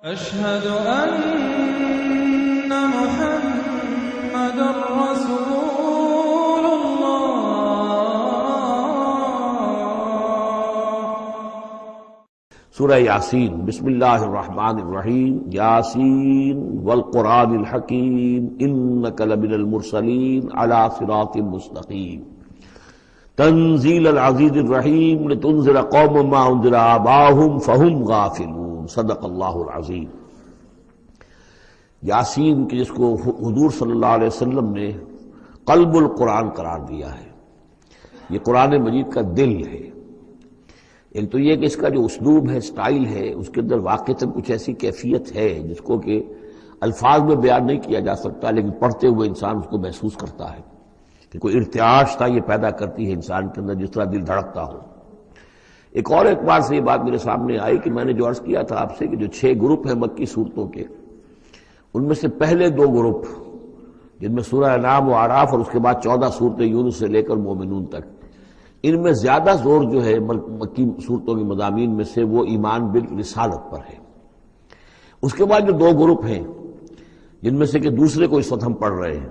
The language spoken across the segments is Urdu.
أشهد أن محمد رسول الله۔ سورہ یاسین۔ بسم اللہ الرحمن الرحیم۔ یاسین والقرآن الحکیم انک لمن المرسلین علی صراط مستقیم تنزیل العزیز الرحیم لتنذر قوما ما انذر آباؤہم فہم غافلون۔ صدق اللہ العظیم۔ یاسین کے جس کو حضور صلی اللہ علیہ وسلم نے قلب القرآن قرار دیا ہے، یہ قرآن مجید کا دل ہے۔ ایک تو یہ کہ اس کا جو اسلوب ہے، سٹائل ہے، اس کے اندر واقعتاً کچھ ایسی کیفیت ہے جس کو کہ الفاظ میں بیان نہیں کیا جا سکتا، لیکن پڑھتے ہوئے انسان اس کو محسوس کرتا ہے کہ کوئی ارتعاش تھا یہ پیدا کرتی ہے انسان کے اندر، جس طرح دل دھڑکتا ہو۔ ایک اور اعتبار سے یہ بات میرے سامنے آئی کہ میں نے جو عرض کیا تھا آپ سے کہ جو 6 گروپ ہیں مکی صورتوں کے، ان میں سے پہلے 2 گروپ جن میں سورہ انعام و اعراف اور اس کے بعد 14 صورتیں یونس سے لے کر مومنون تک، ان میں زیادہ زور جو ہے مکی صورتوں کے مضامین میں سے وہ ایمان بالرسالت پر ہے۔ اس کے بعد جو 2 گروپ ہیں جن میں سے کہ دوسرے کو اس وقت ہم پڑھ رہے ہیں،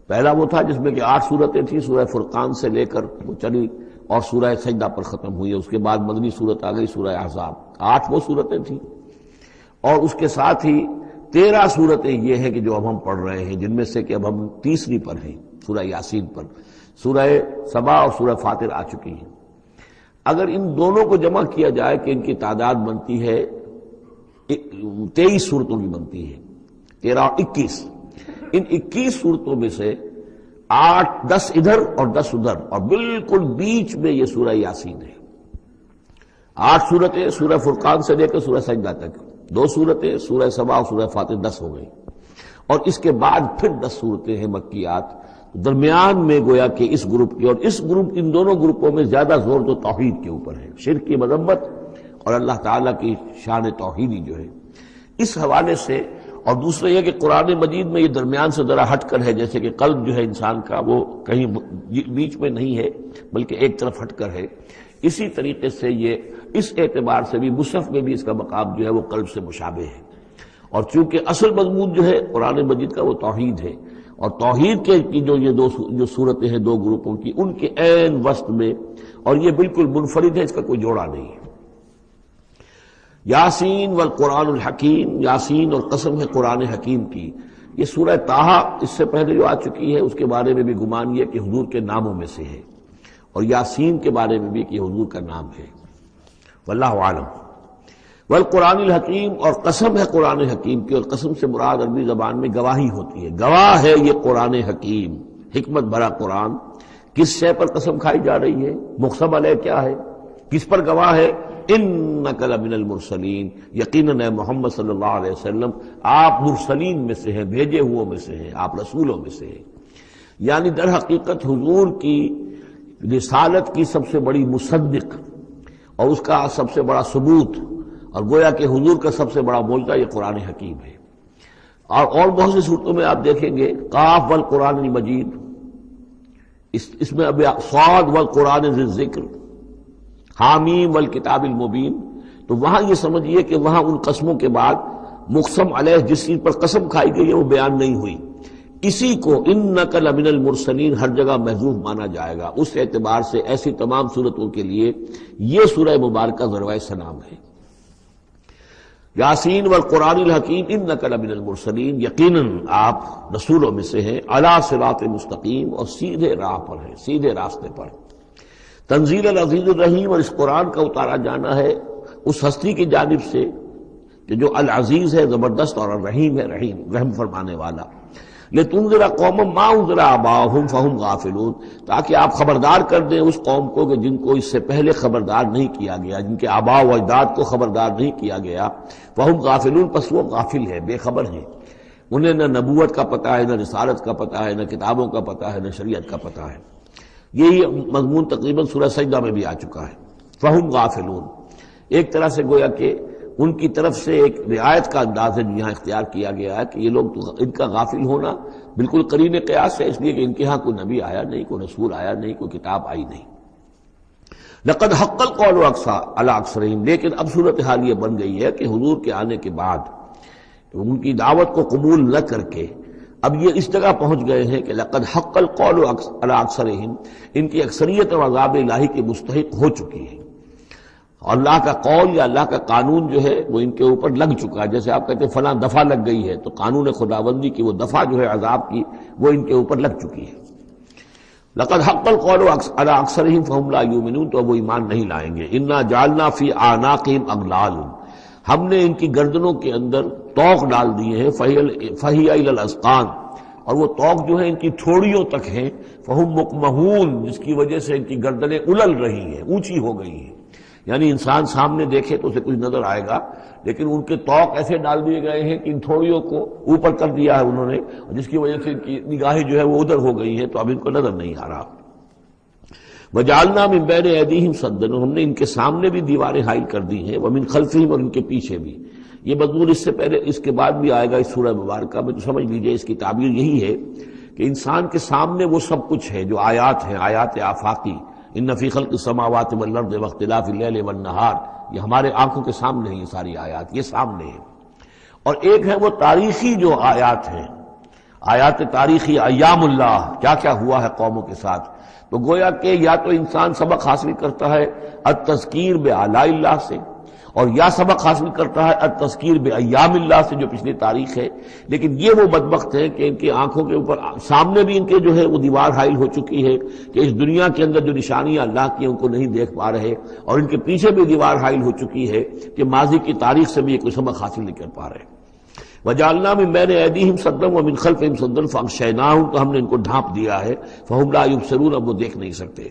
پہلا وہ تھا جس میں کہ 8 صورتیں تھیں، سورہ فرقان سے لے کر وہ چلی اور سورہ سجدہ پر ختم ہوئی، اس کے بعد مدنی صورت آ گئی سورہ احزاب، 8 وہ صورتیں تھیں، اور اس کے ساتھ ہی 13 صورتیں یہ ہیں کہ جو اب ہم پڑھ رہے ہیں، جن میں سے کہ اب ہم تیسری پر ہیں، سورہ یاسین پر۔ سورہ سبا اور سورہ فاطر آ چکی ہیں۔ اگر ان دونوں کو جمع کیا جائے کہ ان کی تعداد بنتی ہے 23 صورتوں کی بنتی ہے، 13 اور 21۔ ان 21 صورتوں میں سے 10 ادھر اور 10 ادھر، اور بالکل بیچ میں یہ سورہ یاسین ہے۔ 8 صورتیں سورہ فرقان سے لے کر سورہ سجدہ تک، 2 صورتیں سورہ سبا اور سورہ فاطر، 10 ہو گئی، اور اس کے بعد پھر 10 صورتیں ہیں مکیات۔ درمیان میں گویا کہ اس گروپ کی اور اس گروپ، ان دونوں گروپوں میں زیادہ زور تو توحید کے اوپر ہے، شرک کی مذمت اور اللہ تعالیٰ کی شان توحیدی جو ہے، اس حوالے سے۔ اور دوسرا یہ کہ قرآن مجید میں یہ درمیان سے ذرا ہٹ کر ہے، جیسے کہ قلب جو ہے انسان کا وہ کہیں بیچ میں نہیں ہے بلکہ ایک طرف ہٹ کر ہے، اسی طریقے سے یہ اس اعتبار سے بھی مصحف میں بھی اس کا مقام جو ہے وہ قلب سے مشابہ ہے۔ اور چونکہ اصل مضمون جو ہے قرآن مجید کا وہ توحید ہے، اور توحید کے کی جو یہ جو صورتیں ہیں 2 گروپوں کی، ان کے عین وسط میں، اور یہ بالکل منفرد ہے، اس کا کوئی جوڑا نہیں ہے۔ یاسین والقرآن الحکیم، یاسین اور قسم ہے قرآن حکیم کی۔ یہ سورہ طٰہٰ اس سے پہلے جو آ چکی ہے، اس کے بارے میں بھی گمان یہ کہ حضور کے ناموں میں سے ہے، اور یاسین کے بارے میں بھی کہ حضور کا نام ہے، واللہ اعلم۔ والقرآن الحکیم، اور قسم ہے قرآن حکیم کی، اور قسم سے مراد عربی زبان میں گواہی ہوتی ہے، گواہ ہے یہ قرآن حکیم، حکمت بھرا قرآن۔ کس شے پر قسم کھائی جا رہی ہے؟ مقسم علیہ کیا ہے؟ کس پر گواہ ہے؟ انک لمن المرسلین، یقیناً اے محمد صلی اللہ علیہ وسلم آپ مرسلین میں سے ہیں، بھیجے ہوئوں میں سے ہیں، آپ رسولوں میں سے ہیں۔ یعنی در حقیقت حضور کی رسالت کی سب سے بڑی مصدق اور اس کا سب سے بڑا ثبوت، اور گویا کہ حضور کا سب سے بڑا معجزہ یہ قرآن حکیم ہے۔ اور بہت سی صورتوں میں آپ دیکھیں گے قاف والقرآن المجید، اس میں ابھی صاد والقرآن ذی الذکر، حامیم والکتاب المبین، تو وہاں یہ سمجھیے کہ وہاں ان قسموں کے بعد مقسم علیہ جس چیز پر قسم کھائی گئی ہے وہ بیان نہیں ہوئی، اسی کو انک لمن المرسلین ہر جگہ محذوف مانا جائے گا۔ اس اعتبار سے ایسی تمام صورتوں کے لیے یہ سورہ مبارکہ ذروۂ سلام ہے۔ یاسین والقرآن الحکیم انک لمن المرسلین، یقیناً آپ رسولوں میں سے ہیں، علی صراط مستقیم، اور سیدھے راہ پر ہیں، سیدھے راستے پر۔ تنزیل العزیز الرحیم، اور اس قرآن کا اتارا جانا ہے اس ہستی کی جانب سے کہ جو العزیز ہے، زبردست، اور الرحیم ہے، رحم فرمانے والا۔ لتنذر قوما ما انذر آباؤہم فہم غافلون، تاکہ آپ خبردار کر دیں اس قوم کو کہ جن کو اس سے پہلے خبردار نہیں کیا گیا، جن کے آباء و اجداد کو خبردار نہیں کیا گیا، فہم غافلون، پس وہ غافل ہے، بے خبر ہیں، انہیں نہ نبوت کا پتہ ہے، نہ رسالت کا پتہ ہے، نہ کتابوں کا پتہ ہے، نہ شریعت کا پتہ ہے۔ یہی مضمون تقریباً سورہ سجدہ میں بھی آ چکا ہے، فہم غافلون۔ ایک طرح سے گویا کہ ان کی طرف سے ایک رعایت کا انداز ہے یہاں اختیار کیا گیا ہے کہ یہ لوگ تو ان کا غافل ہونا بالکل قرین قیاس ہے، اس لیے کہ ان کے ہاں کوئی نبی آیا نہیں، کوئی رسول آیا نہیں، کوئی کتاب آئی نہیں۔ لقد حق القول علی اکثرہم، لیکن اب صورتحال یہ بن گئی ہے کہ حضور کے آنے کے بعد تو ان کی دعوت کو قبول نہ کر کے اب یہ اس جگہ پہنچ گئے ہیں کہ لقد حق القول علی اکثرہم، ان کی اکثریت اور عذاب الہی کے مستحق ہو چکی ہے، اور اللہ کا قول یا اللہ کا قانون جو ہے وہ ان کے اوپر لگ چکا ہے. جیسے آپ کہتے ہیں فلاں دفعہ لگ گئی ہے، تو قانون خداوندی کی وہ دفعہ جو ہے عذاب کی وہ ان کے اوپر لگ چکی ہے. لقد حق القول علی اکثرہم فہم لا یؤمنون، تو وہ ایمان نہیں لائیں گے. انا جعلنا فی اعناقہم اغلال، ہم نے ان کی گردنوں کے اندر طوق ڈال دیے ہیں، فہی الی الاذقان، اور وہ طوق جو ہے ان کی تھوڑیوں تک ہیں، فہم مقمحون، جس کی وجہ سے ان کی گردنیں الل رہی ہیں، اونچی ہو گئی ہیں. یعنی انسان سامنے دیکھے تو اسے کچھ نظر آئے گا، لیکن ان کے طوق ایسے ڈال دیے گئے ہیں کہ ان تھوڑیوں کو اوپر کر دیا ہے انہوں نے، جس کی وجہ سے ان کی نگاہیں جو ہے وہ ادھر ہو گئی ہیں، تو اب ان کو نظر نہیں آ رہا. وجعلنا من بین ایدیہم سدا، ہم نے ان کے سامنے بھی دیواریں حائل کر دی ہیں، ومن خلفہم، اور ان کے پیچھے بھی. یہ مضمون اس سے پہلے اس کے بعد بھی آئے گا اس سورہ مبارکہ میں، تو سمجھ لیجئے اس کی تعبیر یہی ہے کہ انسان کے سامنے وہ سب کچھ ہے جو آیات ہیں، آیات آفاقی، ان فی خلق السماوات والارض واختلاف اللیل والنہار، یہ ہمارے آنکھوں کے سامنے ہیں، یہ ساری آیات یہ سامنے ہیں. اور ایک ہے وہ تاریخی جو آیات ہیں، آیات تاریخی، ایام اللہ، کیا کیا ہوا ہے قوموں کے ساتھ. تو گویا کہ یا تو انسان سبق حاصل کرتا ہے التذکیر بآلاء اللہ سے، اور یا سبق حاصل کرتا ہے التذکیر بایام اللہ سے جو پچھلی تاریخ ہے. لیکن یہ وہ بدبخت ہے کہ ان کی آنکھوں کے اوپر سامنے بھی ان کے جو ہے وہ دیوار حائل ہو چکی ہے کہ اس دنیا کے اندر جو نشانیاں اللہ کی ان کو نہیں دیکھ پا رہے، اور ان کے پیچھے بھی دیوار حائل ہو چکی ہے کہ ماضی کی تاریخ سے بھی یہ کوئی سبق حاصل نہیں کر پا رہے. وجعلنا من بین ایدیہم سدا ومن خلفہم سدا فاغشیناہم، تو ہم نے ان کو ڈھانپ دیا ہے، فہم لا یبصرون، اب وہ دیکھ نہیں سکتے.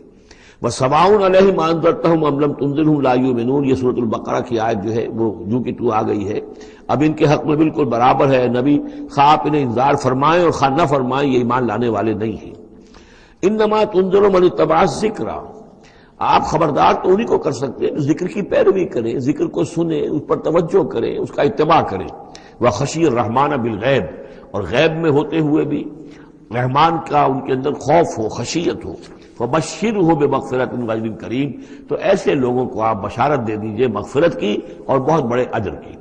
وسواء علیہم انذرتہم ام لم تنذرہم لا یؤمنون، یہ سورۃ البقرہ کی آیت جو ہے وہ جو کہ تو آ گئی ہے. اب ان کے حق میں بالکل برابر ہے، نبی خواہ آپ انہیں انذار فرمائیں اور خواہ نہ فرمائیں، یہ ایمان لانے والے نہیں ہیں. انما تنذر من اتبع الذکر، آپ خبردار تو انہی کو کر سکتے ہیں ذکر کی پیروی کریں، ذکر کو سنیں، اس پر توجہ کریں، اس کا اتباع کریں. وخشی الرحمن بالغیب، اور غیب میں ہوتے ہوئے بھی رحمان کا ان کے اندر خوف ہو، خشیت ہو. فبشرہ بمغفرۃ واجر کریم، تو ایسے لوگوں کو آپ بشارت دے دیجئے مغفرت کی اور بہت بڑے اجر کی.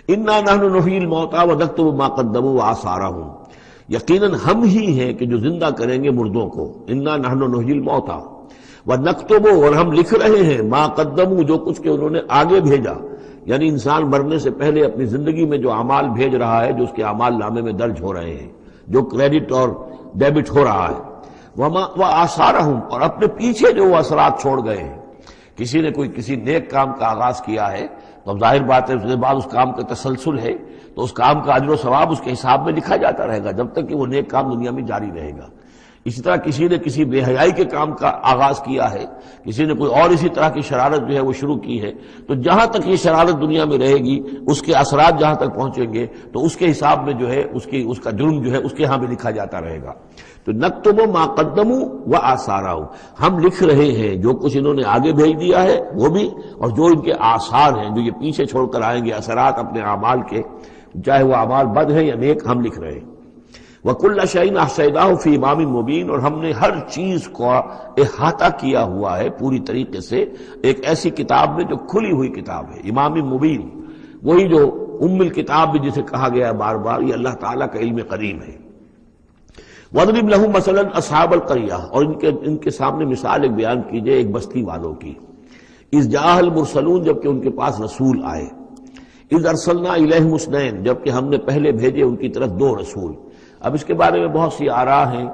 انا نحن نحیی الموتى ونکتب ما قدموا وآثارهم، یقیناً ہم ہی ہیں کہ جو زندہ کریں گے مردوں کو. انا نحن نحیی الموتى ونکتب، اور ہم لکھ رہے ہیں ما قدموا، جو کچھ کہ انہوں نے آگے بھیجا. یعنی انسان مرنے سے پہلے اپنی زندگی میں جو اعمال بھیج رہا ہے، جو اس کے اعمال نامے میں درج ہو رہے ہیں، جو کریڈٹ اور ڈیبٹ ہو رہا ہے. وآثارہم، اور اپنے پیچھے جو وہ اثرات چھوڑ گئے ہیں. کسی نے کوئی کسی نیک کام کا آغاز کیا ہے تو ظاہر بات ہے اس کے بعد اس کام کا تسلسل ہے، تو اس کام کا اجر و ثواب اس کے حساب میں لکھا جاتا رہے گا جب تک کہ وہ نیک کام دنیا میں جاری رہے گا. اسی طرح کسی نے کسی بے حیائی کے کام کا آغاز کیا ہے، کسی نے کوئی اور اسی طرح کی شرارت جو ہے وہ شروع کی ہے، تو جہاں تک یہ شرارت دنیا میں رہے گی، اس کے اثرات جہاں تک پہنچیں گے، تو اس کے حساب میں جو ہے اس کا جرم جو ہے اس کے ہاں بھی لکھا جاتا رہے گا. تو نکتب ما قدموا وآثارہم، ہم لکھ رہے ہیں جو کچھ انہوں نے آگے بھیج دیا ہے وہ بھی، اور جو ان کے آثار ہیں جو یہ پیچھے چھوڑ کر آئیں گے اثرات اپنے اعمال کے، چاہے وہ اعمال بد ہیں یا نیک، ہم لکھ رہے ہیں. وَكُلَّ شَيْءٍ أَحْصَيْنَاهُ فِي إِمَامٍ مُبِينٍ، اور ہم نے ہر چیز کو احاطہ کیا ہوا ہے پوری طریقے سے ایک ایسی کتاب میں جو کھلی ہوئی کتاب ہے. امام مبین، وہی جو ام الکتاب بھی جسے کہا گیا ہے بار بار، یہ اللہ تعالیٰ کا علم قدیم ہے. وَاضْرِبْ لَهُم مَثَلًا أَصْحَابَ الْقَرْيَةِ، اور ان کے سامنے مثال ایک بیان کیجئے ایک بستی والوں کی. اِذْ جَاءَ الْمُرْسَلُونَ، جبکہ ان کے پاس رسول آئے. اِذْ أَرْسَلْنَا إِلَيْهِمُ اثْنَيْنِ، جبکہ ہم نے پہلے بھیجے ان کی طرف دو رسول. اب اس کے بارے میں بہت سی آراء ہیں.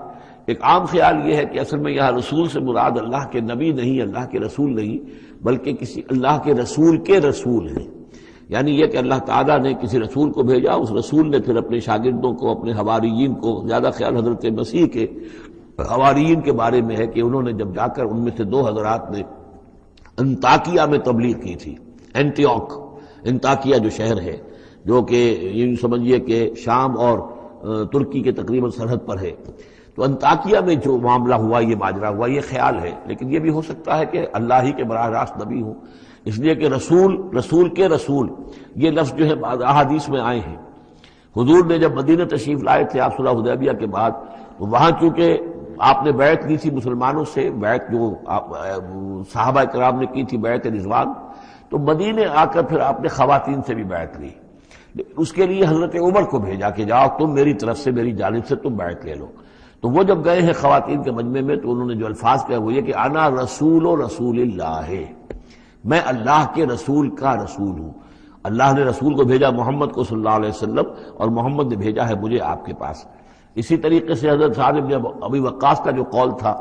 ایک عام خیال یہ ہے کہ اصل میں یہاں رسول سے مراد اللہ کے نبی نہیں، اللہ کے رسول نہیں، بلکہ کسی اللہ کے رسول ہیں. یعنی یہ کہ اللہ تعالیٰ نے کسی رسول کو بھیجا، اس رسول نے پھر اپنے شاگردوں کو، اپنے حواریین کو، زیادہ خیال حضرت مسیح کے حواریین کے بارے میں ہے کہ انہوں نے جب جا کر ان میں سے دو حضرات نے انطاکیہ میں تبلیغ کی تھی. انطاکیہ جو شہر ہے، جو کہ یہ سمجھیے کہ شام اور ترکی کے تقریباً سرحد پر ہے، تو انطاکیہ میں جو معاملہ ہوا، یہ ماجرا ہوا، یہ خیال ہے. لیکن یہ بھی ہو سکتا ہے کہ اللہ ہی کے براہ راست نبی ہوں، اس لیے کہ رسول کے رسول یہ لفظ جو ہے بعض احادیث میں آئے ہیں. حضور نے جب مدینہ تشریف لائے تھے آپ صلح حدیبیہ کے بعد، تو وہاں چونکہ آپ نے بیعت لی تھی مسلمانوں سے، بیعت جو صحابہ کرام نے کی تھی بیعت رضوان، تو مدینے آ کر پھر آپ نے خواتین سے بھی بیعت لی. اس کے لیے حضرت عمر کو بھیجا کہ جاؤ تم میری طرف سے میری جانب سے تم بیعت لے لو. تو وہ جب گئے ہیں خواتین کے مجمع میں تو انہوں نے جو الفاظ کہا وہ یہ کہ انا رسول و رسول اللہ، میں اللہ کے رسول کا رسول ہوں. اللہ نے رسول کو بھیجا محمد کو صلی اللہ علیہ وسلم، اور محمد نے بھیجا ہے مجھے آپ کے پاس. اسی طریقے سے حضرت سعد بن ابی وقاص کا جو قول تھا،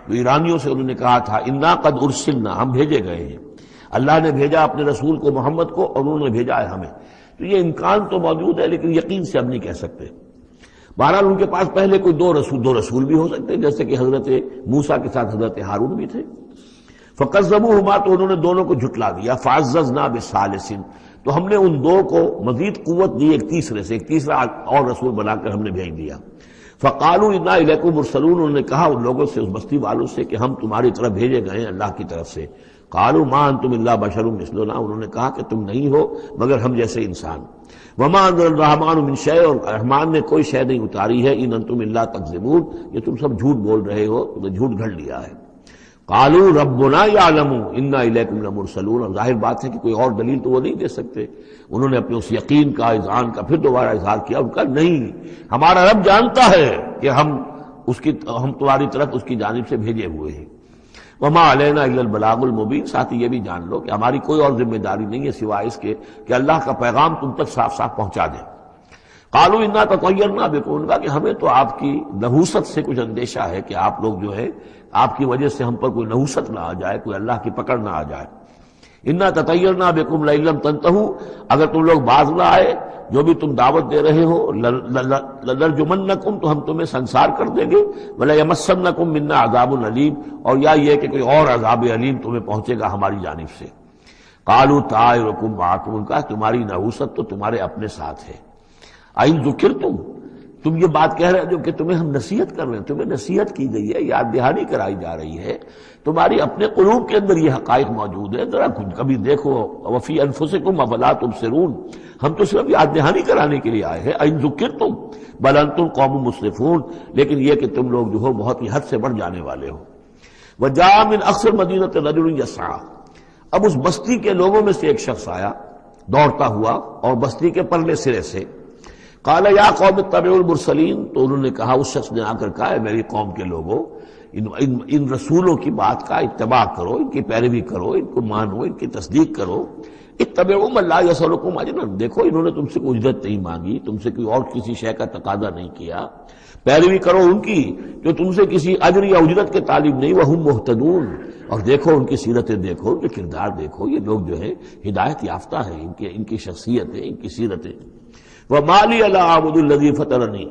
جو ایرانیوں سے انہوں نے کہا تھا انا قد ارسلنا، ہم بھیجے گئے ہیں، اللہ نے بھیجا اپنے رسول کو محمد کو اور انہوں نے بھیجا ہے ہمیں. تو یہ امکان تو موجود ہے لیکن یقین سے ہم نہیں کہہ سکتے. بہرحال ان کے پاس پہلے کوئی دو رسول بھی ہو سکتے ہیں، جیسے کہ حضرت موسیٰ کے ساتھ حضرت ہارون بھی تھے. فکذبوہما، تو انہوں نے دونوں کو جھٹلا دیا. فعززنا بثالث، تو ہم نے ان دو کو مزید قوت دی ایک تیسرے سے، ایک تیسرا اور رسول بنا کر ہم نے بھیج دیا. فقالوا انا الیکم مرسلون، انہوں نے کہا ان لوگوں سے، اس بستی والوں سے کہ ہم تمہاری طرف بھیجے گئے ہیں اللہ کی طرف سے. قالوا ما انتم الا بشر مثلنا، انہوں نے کہا کہ تم نہیں ہو مگر ہم جیسے انسان. وما انزل الرحمن من شیء، اور رحمان نے کوئی شے نہیں اتاری ہے. ان انتم الا تکذبون، یہ تم سب جھوٹ بول رہے ہو، تم نے جھوٹ گھڑ لیا ہے. قالوا ربنا یعلم انا الیکم لمرسلون، اور ظاہر بات ہے کہ کوئی اور دلیل تو وہ نہیں دے سکتے. انہوں نے اپنے اس یقین کا، اذعان کا پھر دوبارہ اظہار کیا. ان کا نہیں، ہمارا رب جانتا ہے کہ ہم تمہاری طرف اس کی جانب سے بھیجے ہوئے ہیں. وما علینا الا البلاغ المبین، ساتھ یہ بھی جان لو کہ ہماری کوئی اور ذمہ داری نہیں ہے سوائے اس کے کہ اللہ کا پیغام تم تک صاف صاف پہنچا دیں. قالوا انا تطیرنا بکم، ان کا کہ ہمیں تو آپ کی نحوست سے کچھ اندیشہ ہے کہ آپ لوگ جو ہے آپ کی وجہ سے ہم پر کوئی نحوست نہ آ جائے، کوئی اللہ کی پکڑ نہ آ جائے. انا تطیرنا بکم لئن لم تنتہوا، اگر تم لوگ باز نہ آئے جو بھی تم دعوت دے رہے ہو، لنرجمنکم، تو ہم تمہیں سنسار کر دیں گے. ولیمسنکم منا عذاب علیم، اور یا یہ کہ کوئی اور عذاب علیم تمہیں پہنچے گا ہماری جانب سے. قالوا طائرکم معکم، ان کا تمہاری نحوست تو تمہارے اپنے ساتھ ہے. این ذکرتم، تم یہ بات کہہ رہے ہو کہ تمہیں ہم نصیحت کر رہے ہیں، تمہیں نصیحت کی گئی ہے، یاد دہانی کرائی جا رہی ہے، تمہاری اپنے قلوب کے اندر یہ حقائق موجود ہے، ذرا کبھی دیکھو. وفی انفسکم افلا تبصرون، ہم تو صرف یاد دہانی کرانے کے لیے آئے ہیں. این ذکرتم بل انتم قوم مسرفون، لیکن یہ کہ تم لوگ جو ہو بہت ہی حد سے بڑھ جانے والے ہو. وجاء من اقصى المدینة رجل یسعى، اب اس بستی کے لوگوں میں سے ایک شخص آیا دوڑتا ہوا، اور بستی کے پرلے سرے سے. قال یا قوم اتبعوا المرسلین، تو انہوں نے کہا، اس شخص نے آ کر کہا، اے میری قوم کے لوگوں، ان رسولوں کی بات کا اتباع کرو، ان کی پیروی کرو، ان کو مانو، ان کی تصدیق کرو. اتبعوا من لا یسألکم اجرا، دیکھو انہوں نے تم سے کوئی اجرت نہیں مانگی، تم سے کوئی اور کسی شے کا تقاضا نہیں کیا. پیروی کرو ان کی جو تم سے کسی اجر یا اجرت کے طالب نہیں. وہم مہتدون، اور دیکھو ان کی سیرتیں، دیکھو ان کے کردار، دیکھو یہ لوگ جو ہے ہدایت یافتہ ہیں، ان کی شخصیتیں، ان کی سیرتیں. وَمَا لِيَ لَا أَعْبُدُ الَّذِي فَطَرَنِي،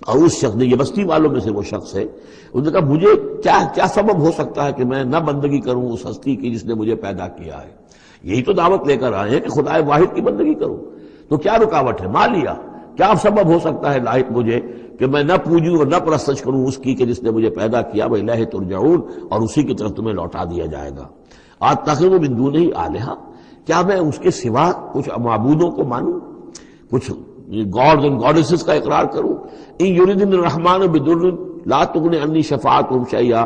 اور اس شخص نے، یہ بستی والوں میں سے وہ شخص ہے، انہوں نے کہا مجھے کیا سبب ہو سکتا ہے کہ میں نہ بندگی کروں اس ہستی کی جس نے مجھے پیدا کیا ہے. یہی تو دعوت لے کر آئے ہیں کہ خدا واحد کی بندگی کروں، تو کیا رکاوٹ ہے؟ ما لیا، کیا سبب ہو سکتا ہے لائق مجھے کہ میں نہ پوجوں اور نہ پرستش کروں اس کی کہ جس نے مجھے پیدا کیا. وَإِلَيْهِ تُرْجَعُونَ، اور اسی کی طرف تمہیں لوٹا دیا جائے گا. أَتَّخِذُ مِن دُونِهِ آلِهَةً، کیا میں اس کے سوا کچھ معبودوں کو مانوں، کچھ گاڈز اینڈ گاڈیسز کا اقرار کروں. ان یریدن الرحمن بضر لا تغنی عنی شفاعتهم شیئا،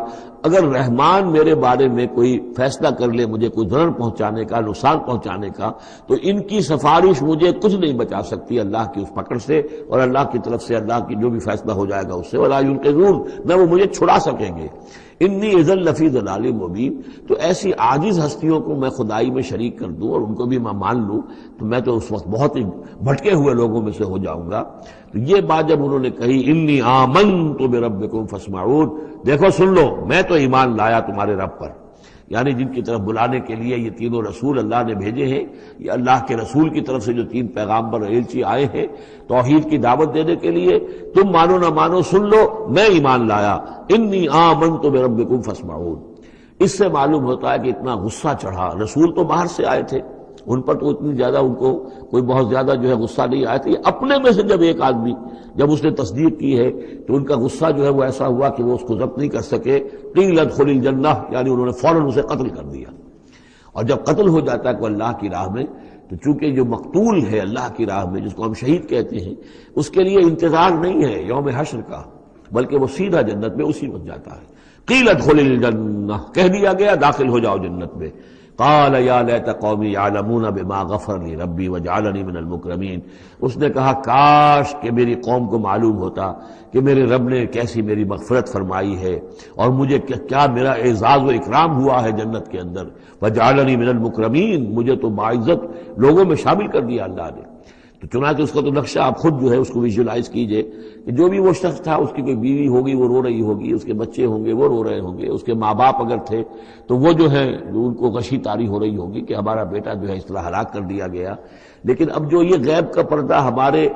اگر رحمان میرے بارے میں کوئی فیصلہ کر لے مجھے کوئی ضرر پہنچانے کا، نقصان پہنچانے کا، تو ان کی سفارش مجھے کچھ نہیں بچا سکتی اللہ کی اس پکڑ سے، اور اللہ کی طرف سے اللہ کی جو بھی فیصلہ ہو جائے گا اس سے. ولا ينقذون، نہ وہ مجھے چھڑا سکیں گے. انی اذا لفی ضلال مبین، تو ایسی عاجز ہستیوں کو میں خدائی میں شریک کر دوں اور ان کو بھی میں مان لوں تو میں تو اس وقت بہت ہی بھٹکے ہوئے لوگوں میں سے ہو جاؤں گا. تو یہ بات جب انہوں نے کہی، انی آمنت بربکم فاسمعون، دیکھو سن لو، میں تو ایمان لایا تمہارے رب پر، یعنی جن کی طرف بلانے کے لیے یہ تینوں رسول اللہ نے بھیجے ہیں، یہ اللہ کے رسول کی طرف سے جو تین پیغامبر ایلچی آئے ہیں توحید کی دعوت دینے کے لیے، تم مانو نہ مانو سن لو، میں ایمان لایا. انی آمنت بربکم فاسمعون. اس سے معلوم ہوتا ہے کہ اتنا غصہ چڑھا. رسول تو باہر سے آئے تھے، ان پر تو اتنی زیادہ ان کو کوئی بہت زیادہ جو ہے غصہ نہیں آیا تھا. یہ اپنے میں سے جب ایک آدمی جب اس نے تصدیق کی ہے تو ان کا غصہ جو ہے وہ ایسا ہوا کہ وہ اس کو ضبط نہیں کر سکے. قیل ادخل الجنہ، یعنی انہوں نے فوراً اسے قتل کر دیا. اور جب قتل ہو جاتا ہے کوئی اللہ کی راہ میں، تو چونکہ جو مقتول ہے اللہ کی راہ میں، جس کو ہم شہید کہتے ہیں، اس کے لیے انتظار نہیں ہے یوم حشر کا، بلکہ وہ سیدھا جنت میں اسی وقت جاتا ہے. قیل ادخل الجنہ، کہہ دیا گیا داخل ہو جاؤ جنت میں. قال یا لیت قومی یعلمون بما غفر لی ربی وجعلنی من المکرمین، اس نے کہا کاش کہ میری قوم کو معلوم ہوتا کہ میرے رب نے کیسی میری مغفرت فرمائی ہے اور مجھے کیا میرا اعزاز و اکرام ہوا ہے جنت کے اندر، وجعلنی من المکرمین، مجھے تو باعزت لوگوں میں شامل کر دیا اللہ نے۔ تو چنانچہ اس کا تو نقشہ آپ خود جو ہے اس کو ویژولائز کیجئے کہ جو بھی وہ شخص تھا، اس کی کوئی بیوی ہوگی وہ رو رہی ہوگی، اس کے بچے ہوں گے وہ رو رہے ہوں گے، اس کے ماں باپ اگر تھے تو وہ جو ہے ان کو غشی طاری ہو رہی ہوگی کہ ہمارا بیٹا جو ہے اس طرح ہلاک کر دیا گیا۔ لیکن اب جو یہ غیب کا پردہ ہمارے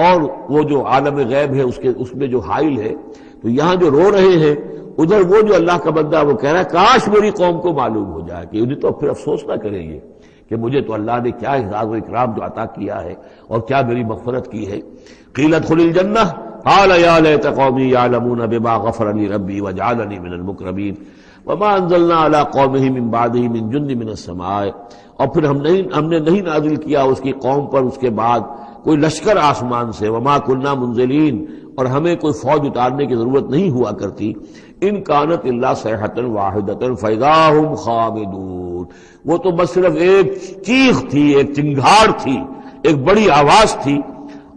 اور وہ جو عالم غیب ہے اس میں جو حائل ہے، تو یہاں جو رو رہے ہیں ادھر وہ جو اللہ کا بندہ وہ کہہ رہا ہے کاش میری قوم کو معلوم ہو جائے کہ انہیں تو پھر افسوس نہ کریں گے کہ مجھے تو اللہ نے کیا اعزاز و اکرام جو عطا کیا ہے اور کیا میری مغفرت کی ہے۔ قیل ادخل الجنہ قال یا لیت قومی یعلمون بما غفر لی ربی وجعلنی من المکرمین وما انزلنا علی قومہ من بعدہ من جند من السماء، اور پھر ہم نے نہیں نازل کیا اس کی قوم پر اس کے بعد کوئی لشکر آسمان سے، وما کنا منزلین، اور ہمیں کوئی فوج اتارنے کی ضرورت نہیں ہوا کرتی، ان کانت الا صیحۃ واحدۃ فاذا ھم خامدون، وہ تو بس صرف ایک چیخ تھی، ایک چنگھاڑ تھی، ایک بڑی آواز تھی،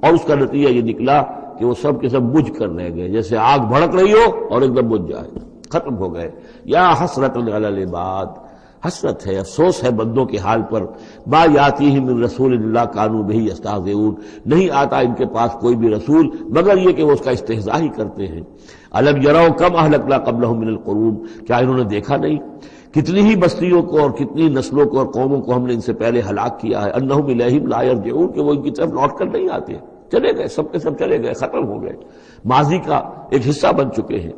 اور اس کا نتیجہ یہ نکلا کہ وہ سب کے سب بجھ کر رہ گئے، جیسے آگ بھڑک رہی ہو اور ایک دم بجھ جائے، ختم ہو گئے۔ یا حسرۃ علی العباد، حسرت ہے، افسوس ہے بندوں کے حال پر، ما یاتیہم من رسول اللہ کانوا بہ یستہزئون، نہیں آتا ان کے پاس کوئی بھی رسول مگر یہ کہ وہ اس کا استہزاء ہی کرتے ہیں۔ الم یروا کم اہلکنا قبلہم من القرون، کیا انہوں نے دیکھا نہیں کتنی ہی بستیوں کو اور کتنی نسلوں کو اور قوموں کو ہم نے ان سے پہلے ہلاک کیا ہے، انہم الیہم لا یرجعون، کہ وہ ان کی طرف لوٹ کر نہیں آتے، چلے گئے، سب کے سب چلے گئے، ختم ہو گئے، ماضی کا ایک حصہ بن چکے ہیں۔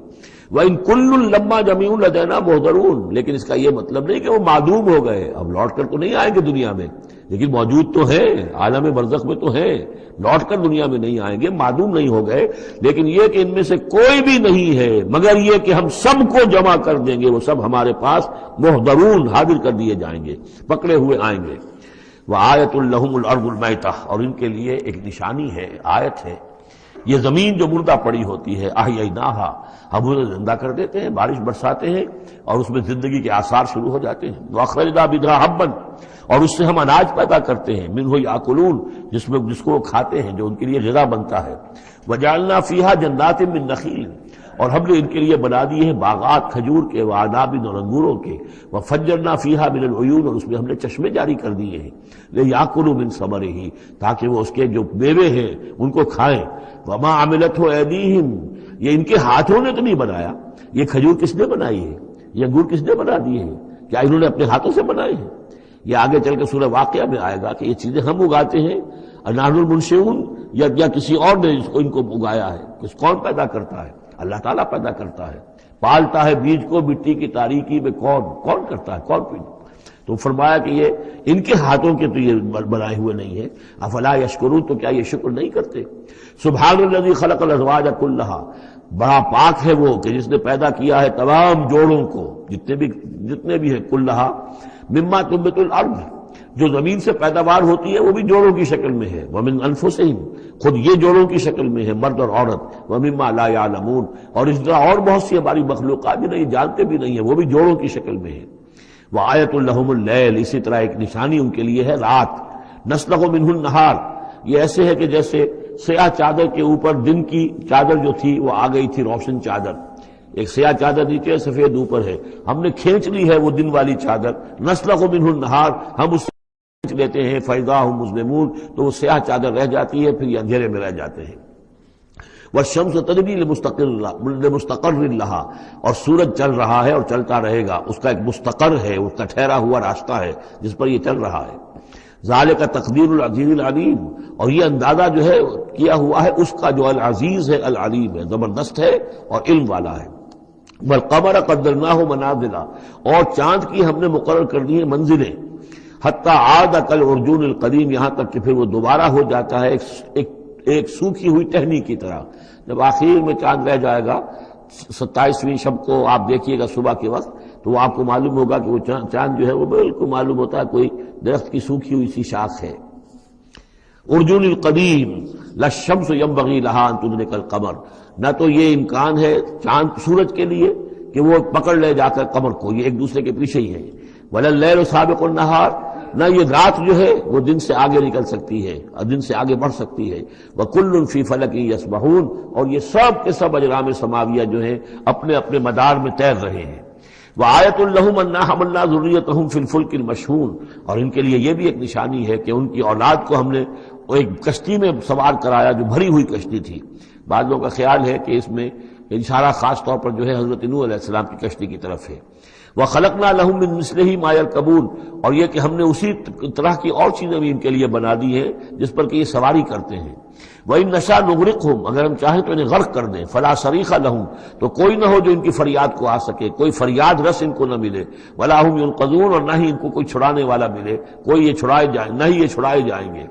وَإِن كُلٌّ لَمَّا جَمِيعٌ لَدَيْنَا مُحْضَرُونَ، لیکن اس کا یہ مطلب نہیں کہ وہ معدوم ہو گئے، اب لوٹ کر تو نہیں آئیں گے دنیا میں، لیکن موجود تو ہیں، عالم برزخ میں تو ہیں، لوٹ کر دنیا میں نہیں آئیں گے، معدوم نہیں ہو گئے، لیکن یہ کہ ان میں سے کوئی بھی نہیں ہے مگر یہ کہ ہم سب کو جمع کر دیں گے، وہ سب ہمارے پاس محضرون حاضر کر دیے جائیں گے، پکڑے ہوئے آئیں گے۔ وَآیَةٌ لَهُمُ الْأَرْضُ الْمَيْتَةُ، اور ان کے لیے ایک نشانی ہے، آیت ہے، یہ زمین جو مردہ پڑی ہوتی ہے، احییناہا، ہم اسے زندہ کر دیتے ہیں، بارش برساتے ہیں اور اس میں زندگی کے آثار شروع ہو جاتے ہیں۔ وَأَخْرَجْنَا بِهَا حَبًّا، اور اس سے ہم اناج پیدا کرتے ہیں، مِنْهُ یأکلون، جس کو وہ کھاتے ہیں، جو ان کے لیے غذا بنتا ہے۔ وَجَعَلْنَا فِيهَا جَنَّاتٍ مِّن نَخِيلٍ، اور ہم نے ان کے لیے بنا دیے ہیں باغات کھجور کے، وعناب اور انگوروں کے، وفجرنا فیہا من العیون، اور اس میں ہم نے چشمے جاری کر دیے ہیں، لیاکلوا من ثمرہ، تاکہ وہ اس کے جو میوے ہیں ان کو کھائیں۔ وما عملتہ ایدیہم، یہ ان کے ہاتھوں نے تو نہیں بنایا، یہ کھجور کس نے بنائی ہے، یہ انگور کس نے بنا دیے ہیں، کیا انہوں نے اپنے ہاتھوں سے بنائے ہیں؟ یہ آگے چل کے سورہ واقعہ میں آئے گا کہ یہ چیزیں ہم اگاتے ہیں، نحن المنشئون، یا کسی اور نے ان کو اگایا ہے، کون پیدا کرتا ہے؟ اللہ تعالیٰ پیدا کرتا ہے، پالتا ہے بیج کو مٹی کی تاریکی میں، کون کرتا ہے، کون پیدا؟ تو فرمایا کہ یہ ان کے ہاتھوں کے تو یہ بنائے ہوئے نہیں ہے، افلا یشکرون، تو کیا یہ شکر نہیں کرتے؟ سبحان الذی خلق الازواج کلھا، بڑا پاک ہے وہ کہ جس نے پیدا کیا ہے تمام جوڑوں کو، جتنے بھی ہیں، کلھا مما تنبت الارض، جو زمین سے پیداوار ہوتی ہے وہ بھی جوڑوں کی شکل میں ہے، ومن انفسہم، خود یہ جوڑوں کی شکل میں ہے، مرد اور عورت، ومما لا یعلمون، اور اس طرح اور بہت سی ہماری مخلوقات بھی نہیں جانتے بھی نہیں ہیں، وہ بھی جوڑوں کی شکل میں ہے۔ وآیۃ لہم اللیل، اسی طرح ایک نشانی ان کے لیے ہے رات، نسلخ منہ النہار، یہ ایسے ہے کہ جیسے سیاہ چادر کے اوپر دن کی چادر جو تھی وہ آ گئی تھی روشن چادر، ایک سیاہ چادر نیچے سفید اوپر ہے، ہم نے کھینچ لی ہے وہ دن والی چادر، نسلخ منہ النہار، ہم اس کھینچ لیتے ہیں، فاذا ہم مظلمون، تو وہ سیاہ چادر رہ جاتی ہے، پھر یہ اندھیرے میں رہ جاتے ہیں۔ والشمس تجری لمستقر لہا، اور سورج چل رہا ہے اور چلتا رہے گا، اس کا ایک مستقر ہے، اس کا ٹھہرا ہوا راستہ ہے جس پر یہ چل رہا ہے۔ ذالک تقدیر العزیز العلیم، اور یہ اندازہ جو ہے کیا ہوا ہے اس کا جو العزیز ہے، العلیم ہے، زبردست ہے اور علم والا ہے۔ والقمر قدرناہ منازل، اور چاند کی ہم نے مقرر کر دی ہیں منزلیں، حتی عاد کالعرجون القدیم، یہاں تک کہ پھر وہ دوبارہ ہو جاتا ہے ایک سوکھی ہوئی ٹہنی کی طرح۔ جب آخر میں چاند رہ جائے گا 27ویں شب کو آپ دیکھیے گا صبح کے وقت، تو وہ آپ کو معلوم ہوگا کہ وہ چاند جو ہے وہ بالکل معلوم ہوتا ہے کوئی درخت کی سوکھی ہوئی سی شاخ ہے۔ ارجون القدیم للشمس ينبغي لها ان تدرك القمر، نہ تو یہ امکان ہے چاند سورج کے لیے کہ وہ پکڑ لے جا کر قمر کو، یہ ایک دوسرے کے پیچھے ہی ہے۔ وَلَلَّيْلُ سَابِقُ النَّهَارِ، نہ یہ رات جو ہے وہ دن سے آگے نکل سکتی ہے اور دن سے آگے بڑھ سکتی ہے. وَكُلٌّ فِي فَلَكٍ يَسْبَحُونَ، اور یہ سب کے سب اجرام سماویہ جو ہیں اپنے اپنے مدار میں تیر رہے ہیں. وَآیَةٌ لَهُمْ أَنَّا حَمَلْنَا ذُرِّيَّتَهُمْ فِي الْفُلْكِ الْمَشْحُونِ، اور ان کے لیے یہ بھی ایک نشانی ہے کہ ان کی اولاد کو ہم نے ایک کشتی میں سوار کرایا جو بھری ہوئی کشتی تھی. بعض لوگوں کا خیال ہے کہ اس میں اشارہ خاص طور پر جو ہے حضرت نوح علیہ السلام کی کشتی کی طرف ہے. وَخَلَقْنَا لَهُم مِّن مِّثْلِهِ مَا يَرْكَبُونَ، اور یہ کہ ہم نے اسی طرح کی اور چیزیں بھی ان کے لیے بنا دی ہیں جس پر کہ یہ سواری کرتے ہیں. وَإِن نَّشَأْ نُغْرِقْهُمْ، اگر ہم چاہیں تو انہیں غرق کر دیں. فَلَا صَرِيخَ لَهُمْ، تو کوئی نہ ہو جو ان کی فریاد کو آ سکے، کوئی فریاد رس ان کو نہ ملے. وَلَا هُمْ يُنقَذُونَ، اور نہ ہی ان کو کوئی چھڑانے والا ملے، کوئی یہ چھڑائے جائیں، نہ ہی یہ چھڑائے جائیں گے.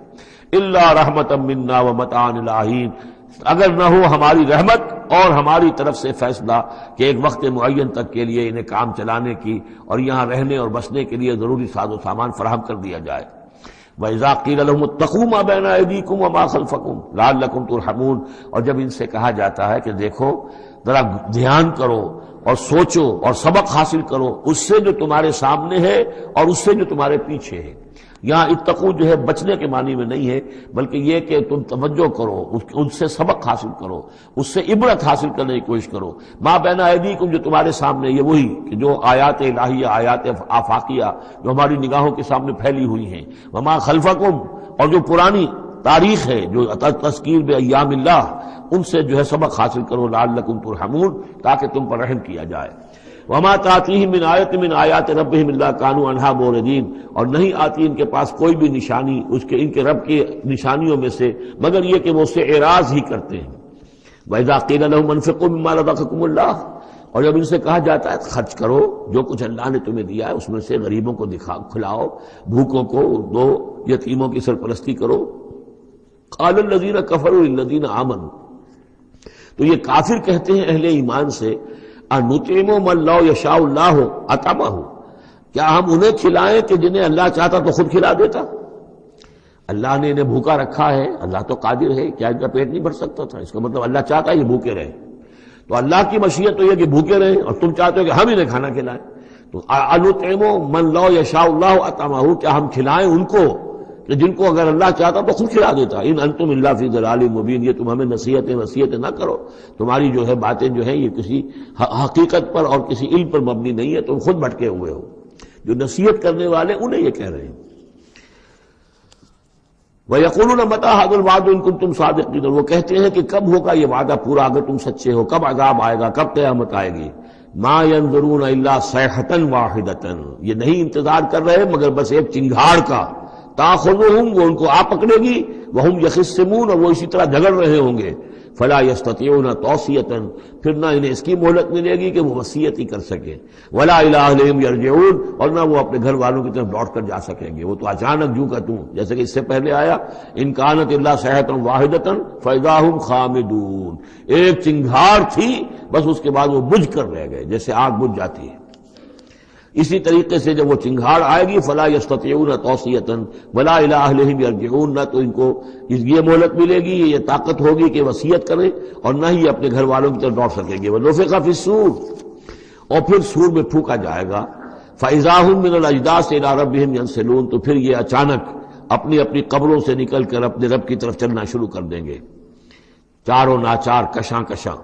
إِلَّا رَحْمَةً مِّنَّا وَمَتَاعًا إِلَىٰ حِينٍ، اگر نہ ہو ہماری رحمت اور ہماری طرف سے فیصلہ کہ ایک وقت معین تک کے لیے انہیں کام چلانے کی اور یہاں رہنے اور بسنے کے لیے ضروری ساز و سامان فراہم کر دیا جائے. وَإِذَا قِيلَ لَهُمُ اتَّقُوا مَا بَيْنَ أَيْدِيكُمْ وَمَا خَلْفَكُمْ لَعَلَّكُمْ تُرْحَمُونَ، اور جب ان سے کہا جاتا ہے کہ دیکھو ذرا دھیان کرو اور سوچو اور سبق حاصل کرو اس سے جو تمہارے سامنے ہے اور اس سے جو تمہارے پیچھے ہے. یہاں اتقو جو ہے بچنے کے معنی میں نہیں ہے، بلکہ یہ کہ تم توجہ کرو، ان سے سبق حاصل کرو، اس سے عبرت حاصل کرنے کی کوشش کرو. ما بین ایدیکم، جو تمہارے سامنے، یہ وہی کہ جو آیات الہیہ، آیات آفاقیہ جو ہماری نگاہوں کے سامنے پھیلی ہوئی ہیں. وما خلفکم، اور جو پرانی تاریخ ہے جو تذکیر بایام اللہ، ان سے جو ہے سبق حاصل کرو. لعلکم ترحمون، تاکہ تم پر رحم کیا جائے. وما تاتیہم من آیت من آیات ربہم الا کانوا عنہا معرضین، اور نہیں آتی ان کے پاس کوئی بھی نشانی اس کے ان کے رب کی نشانیوں میں سے مگر یہ کہ وہ اس سے اعراض ہی کرتے ہیں. وَإِذَا قِيلَ لَهُمْ أَنفِقُوا مِمَّا رَزَقَكُمُ اللَّهُ، اور جب ان سے کہا جاتا ہے خرچ کرو جو کچھ اللہ نے تمہیں دیا ہے اس میں سے، غریبوں کو کھلاؤ، بھوکوں کو دو، یتیموں کی سرپرستی کرو. قَالَ الَّذِينَ كَفَرُوا لِلَّذِينَ آمَنُوا، تو یہ کافر کہتے ہیں اہل ایمان سے، اَنُطْعِمُ مَن لَّوْ يَشَاءُ اللَّهُ أَطْعَمَهُ، کیا ہم انہیں کھلائیں کہ جنہیں اللہ چاہتا تو خود کھلا دیتا. اللہ نے انہیں بھوکا رکھا ہے، اللہ تو قادر ہے، کیا ان کا پیٹ نہیں بھر سکتا تھا؟ اس کا مطلب اللہ چاہتا ہے یہ بھوکے رہیں. تو اللہ کی مشیت تو یہ کہ بھوکے رہیں، اور تم چاہتے ہو کہ ہم انہیں کھانا کھلائیں. تو اَنُطْعِمُ مَن لَّوْ يَشَاءُ اللَّهُ أَطْعَمَهُ، کیا ہم کھلائیں ان کو کہ جن کو اگر اللہ چاہتا تو خود کھلا دیتا. ان انتم الا فی ضلال مبین، یہ تم ہمیں نصیحتیں نہ کرو، تمہاری جو ہے باتیں جو ہیں یہ کسی حقیقت پر اور کسی علم پر مبنی نہیں ہے، تم خود بھٹکے ہوئے ہو. جو نصیحت کرنے والے انہیں یہ کہہ رہے ہیں. وَيَقُولُونَ مَتَىٰ هَٰذَا الْوَعْدُ إِن كُنتُمْ صَادِقِينَ، وہ کہتے ہیں کہ کب ہوگا یہ وعدہ پورا اگر تم سچے ہو، کب عذاب آئے گا، کب قیامت آئے گی. مَا يَنظُرُونَ إِلَّا صَيْحَةً وَاحِدَةً، یہ نہیں انتظار کر رہے مگر بس ایک چنگھاڑ کا. تاخذہم، وہ ان کو آ پکڑے گی. وہم یخصمون، اور وہ اسی طرح جھگڑ رہے ہوں گے. فلا یستطیعون توصیۃ، پھر نہ انہیں اس کی مہلت ملے گی کہ وہ وصیت ہی کر سکیں. ولا الی اہلہم یرجعون، اور نہ وہ اپنے گھر والوں کی طرف لوٹ کر جا سکیں گے. وہ تو اچانک جو کا توں، جیسے کہ اس سے پہلے آیا ان کانت الا صیحۃ واحدۃ فاذا هم خامدون، ایک چنگھاڑ تھی بس اس کے بعد وہ بجھ کر رہ گئے جیسے آگ بجھ جاتی ہے. اسی طریقے سے جب وہ چنگھاڑ آئے گی فلا یستطیعون توصیۃ ولا الی اہلہم یرجعون، نہ تو ان کو یہ مہلت ملے گی، یہ طاقت ہوگی کہ وصیت کریں، اور نہ ہی اپنے گھر والوں کی طرف لوٹ سکیں گے. ونفخ فی الصور، اور پھر سور میں پھونکا جائے گا. فاذا هم من الاجداث الی ربہم ینسلون، تو پھر یہ اچانک اپنی اپنی قبروں سے نکل کر اپنے رب کی طرف چلنا شروع کر دیں گے، چاروں ناچار کشاں کشاں.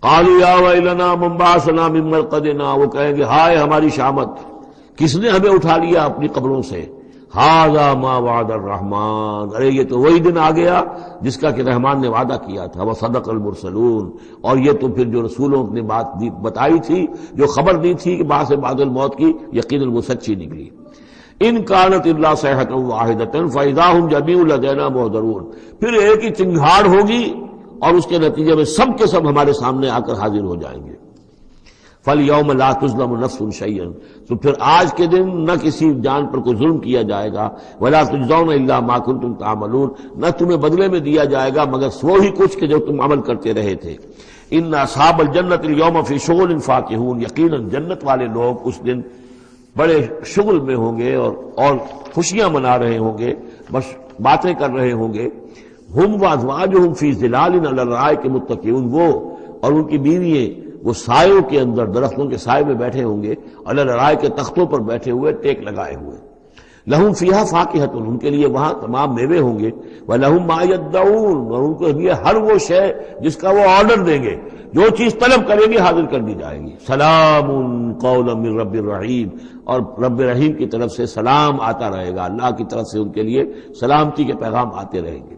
قالوا یا ویلنا من بعثنا من مرقدنا، وہ کہیں گے ہائے ہماری شامت، کس نے ہمیں اٹھا لیا اپنی قبروں سے. ھذا ما وعد الرحمن، ارے یہ تو وہی دن آ گیا جس کا کہ رحمان نے وعدہ کیا تھا. وصدق المرسلون، اور یہ تو پھر جو رسولوں نے بات بتائی تھی، جو خبر دی تھی کہ بعد الموت کی، یقیناً وہ سچی نکلی. ان کانت الا صیحۃ واحدۃ فاذا هم جميع لدینا محضرون، پھر ایک ہی چنگھاڑ ہوگی اور اس کے نتیجے میں سب کے سب ہمارے سامنے آ کر حاضر ہو جائیں گے. فَالْيَوْمَ لَا تُظْلَمُ نَفْسٌ شَيْئًا، تو پھر آج کے دن نہ کسی جان پر کوئی ظلم کیا جائے گا. وَلَا تُجْزَوْنَ إِلَّا مَا كُنتُمْ تَعْمَلُونَ، نہ تمہیں بدلے میں دیا جائے گا مگر وہی کچھ کہ جو تم عمل کرتے رہے تھے. إِنَّ أَصْحَابَ الْجَنَّةِ الْيَوْمَ فِي شُغُلٍ فَاكِهُونَ، یقیناً جنت والے لوگ اس دن بڑے شغل میں ہوں گے اور خوشیاں منا رہے ہوں گے، بس باتیں کر رہے ہوں گے. ہم وازواجہم فی ظلال علی الارائک متکئون، وہ اور ان کی بیوییں وہ سایوں کے اندر درختوں کے سائے میں بیٹھے ہوں گے، علی الارائک کے تختوں پر بیٹھے ہوئے، ٹیک لگائے ہوئے. لہم فیہا فاکہۃ، ان کے لیے وہاں تمام میوے ہوں گے. ولہم ما یدعون، اور ان کے لیے ہر وہ شے جس کا وہ آرڈر دیں گے، جو چیز طلب کریں گے حاضر کر دی جائے گی. سلام قولا من رب الرحیم، اور رب رحیم کی طرف سے سلام آتا رہے گا، اللہ کی طرف سے ان کے لیے سلامتی کے پیغام آتے رہیں گے.